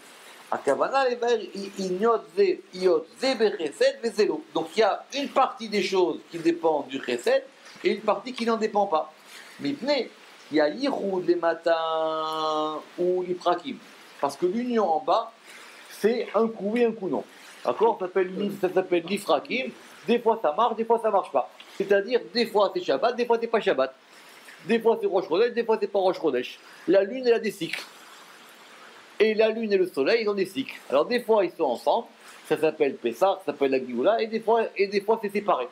Donc il y a une partie des choses qui dépendent du chesed et une partie qui n'en dépend pas. Mais il y a Yichud les matins ou l'Ifrakim. Parce que l'union en bas, c'est un coup oui, un coup non. D'accord? Ça s'appelle l'Ifrakim. Des fois ça marche, des fois ça marche pas. C'est-à-dire, des fois c'est Shabbat, des fois c'est pas Shabbat. Des fois c'est Rosh Chodesh, des fois c'est pas Rosh Chodesh. La lune, elle a des cycles. Et la lune et le soleil, ils ont des cycles. Alors des fois ils sont ensemble, ça s'appelle Pessah, ça s'appelle la Géoula, et des fois c'est séparé.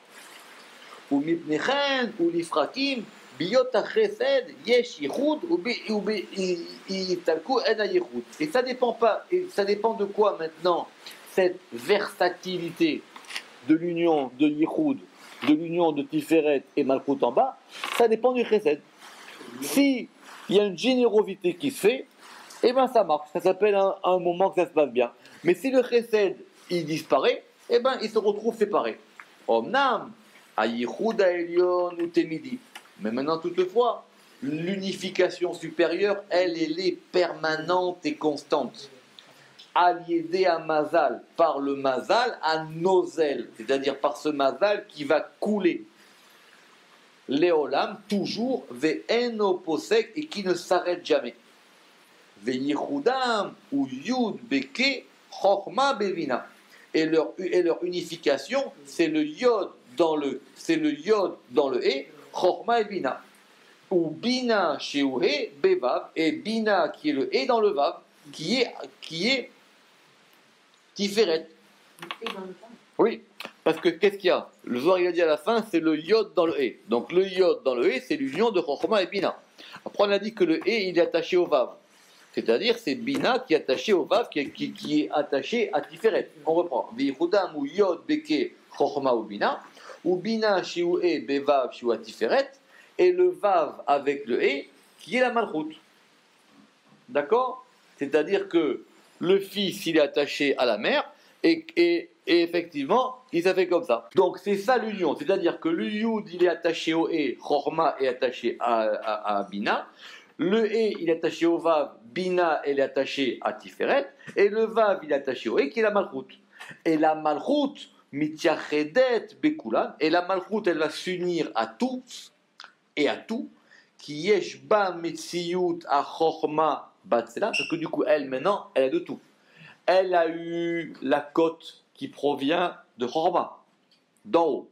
Ou Mipnechen, ou l'Ifrakim, Biyot HaChesed, Yesh Yichud, ou Yitalku En HaYichud. Et ça dépend de quoi maintenant, cette versatilité de l'union de Yichud, de l'union de Tiferet et Malchut en bas, ça dépend du Chesed. Si il y a une générosité qui se fait, eh bien ça marche, ça s'appelle un moment que ça se passe bien. Mais si le chesed, il disparaît, eh bien il se retrouve séparé. Omnam, ayichud ha'elyon ou temidi. Mais maintenant, toutefois, l'unification supérieure, elle est permanente et constante. Aliédé à mazal, par le mazal à nozel, c'est-à-dire par ce mazal qui va couler. Léolam, toujours, ve'eno posek, et qui ne s'arrête jamais. Ve'yichudam ou yud beke chochma bevina. Et leur unification, c'est le yod dans le e, chochma et bina. Ou bina chez he bevav, et bina qui est le e dans le vav, qui est tiferet. Oui, parce que qu'est-ce qu'il y a? Le Zohar il a dit à la fin, c'est le yod dans le e. Donc le yod dans le e, c'est l'union de chochma et bina. Après on a dit que le e il est attaché au vav. C'est-à-dire, c'est Bina qui est attaché au Vav, qui est attaché à Tiferet. On reprend. V'yichudam ou Yod Beke Chochma ou Bina, ou Bina Shiou E Bevav Shiou Tiferet, et le Vav avec le E, qui est la Malchut. D'accord? C'est-à-dire que le fils, il est attaché à la mère, et effectivement, il s'est fait comme ça. Donc, c'est ça l'union. C'est-à-dire que le Yud, il est attaché au E, Chochma est attaché à Bina. Le E, il est attaché au Vav, Bina, elle est attachée à Tiferet, et le Vav, il est attaché au E, qui est la Malchut. Et la Malchut, Mityachedet Bekulan, et la Malchut, elle va s'unir à tous et à tout, qui Yeshba Metsiyut à Chochma Batsela, parce que du coup, elle, maintenant, elle a de tout. Elle a eu la côte qui provient de Chorma, d'en haut,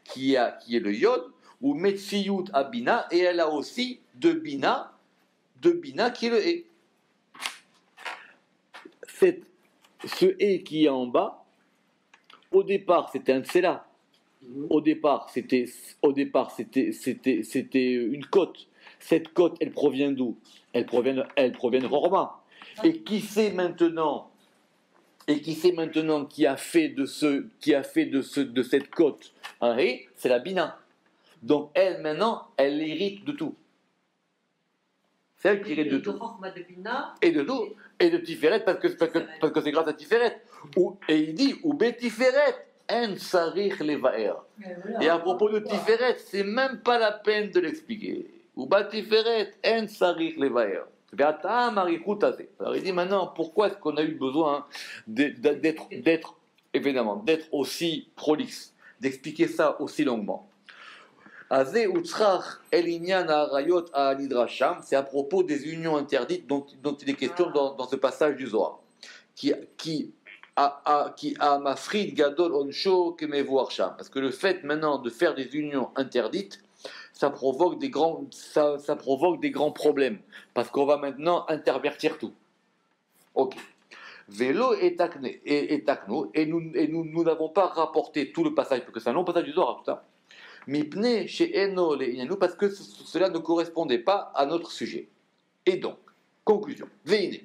qui est le Yod, ou Metsiyut à Bina, et elle a aussi de Bina qui est le E. Ce E qui est en bas, au départ, c'était un Tsela. Au départ, c'était une côte. Cette côte, elle provient d'où? Elle provient de Chorma. Et qui sait maintenant qui a fait de cette côte un Ré? C'est la Bina. Donc elle maintenant, elle hérite de tout. C'est elle qui hérite de tout. De Bina, Et de tout. Et de Tiferet parce que c'est grâce à Tiferet. Et il dit ou Betiferet en sarich levaer. Et à propos de Tiferet, c'est même pas la peine de l'expliquer. Ou Betiferet en sarich levaer. Alors il dit maintenant, pourquoi est-ce qu'on a eu besoin d'être aussi prolixe, d'expliquer ça aussi longuement? C'est à propos des unions interdites dont il est question dans ce passage du Zohar, qui a mafrid gadol onsho kemevuar sham, parce que le fait maintenant de faire des unions interdites, ça provoque des grands problèmes, parce qu'on va maintenant intervertir tout. Ok. Vélo et takno, et nous n'avons pas rapporté tout le passage, parce que c'est un long passage du Zohar, tout ça. Mipne chez Eno le Inanou, parce que cela ne correspondait pas à notre sujet. Et donc, conclusion. Veine.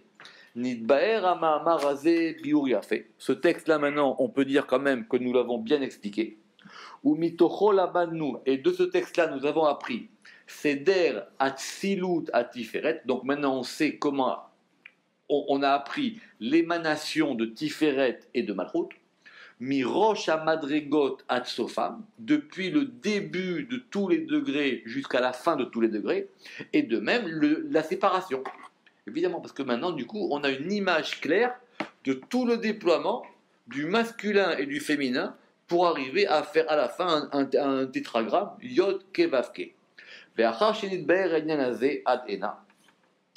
Nidbaer ama razé biuria fait. Ce texte-là, maintenant, on peut dire quand même que nous l'avons bien expliqué. Ou mitocho labanu, et de ce texte-là, nous avons appris Seder atzilut atiferet. Donc maintenant, on sait comment on a appris l'émanation de Tiferet et de Malchut. Mirosh à Madregot at Sofam, depuis le début de tous les degrés jusqu'à la fin de tous les degrés, et de même la séparation. Évidemment, parce que maintenant, du coup, on a une image claire de tout le déploiement du masculin et du féminin pour arriver à faire à la fin un tétragramme, Yod Kevavke.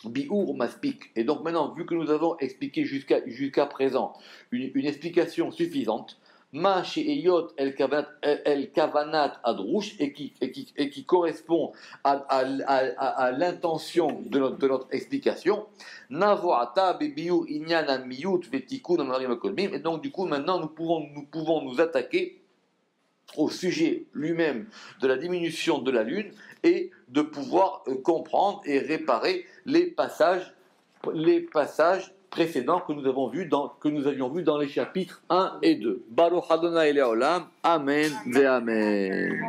Bi'ur maspik. Et donc maintenant, vu que nous avons expliqué jusqu'à présent une explication suffisante, ma she'eyot el kavanat adrouche, et qui correspond à l'intention de notre explication, navoata bebiur inyan amiyut vetikun amarim akolmim. Et donc du coup maintenant nous pouvons nous attaquer au sujet lui-même de la diminution de la lune et de pouvoir comprendre et réparer les passages précédents que nous avions vus dans les chapitres 1 et 2. Baruch Adonai Leolam. Amen ve Amen.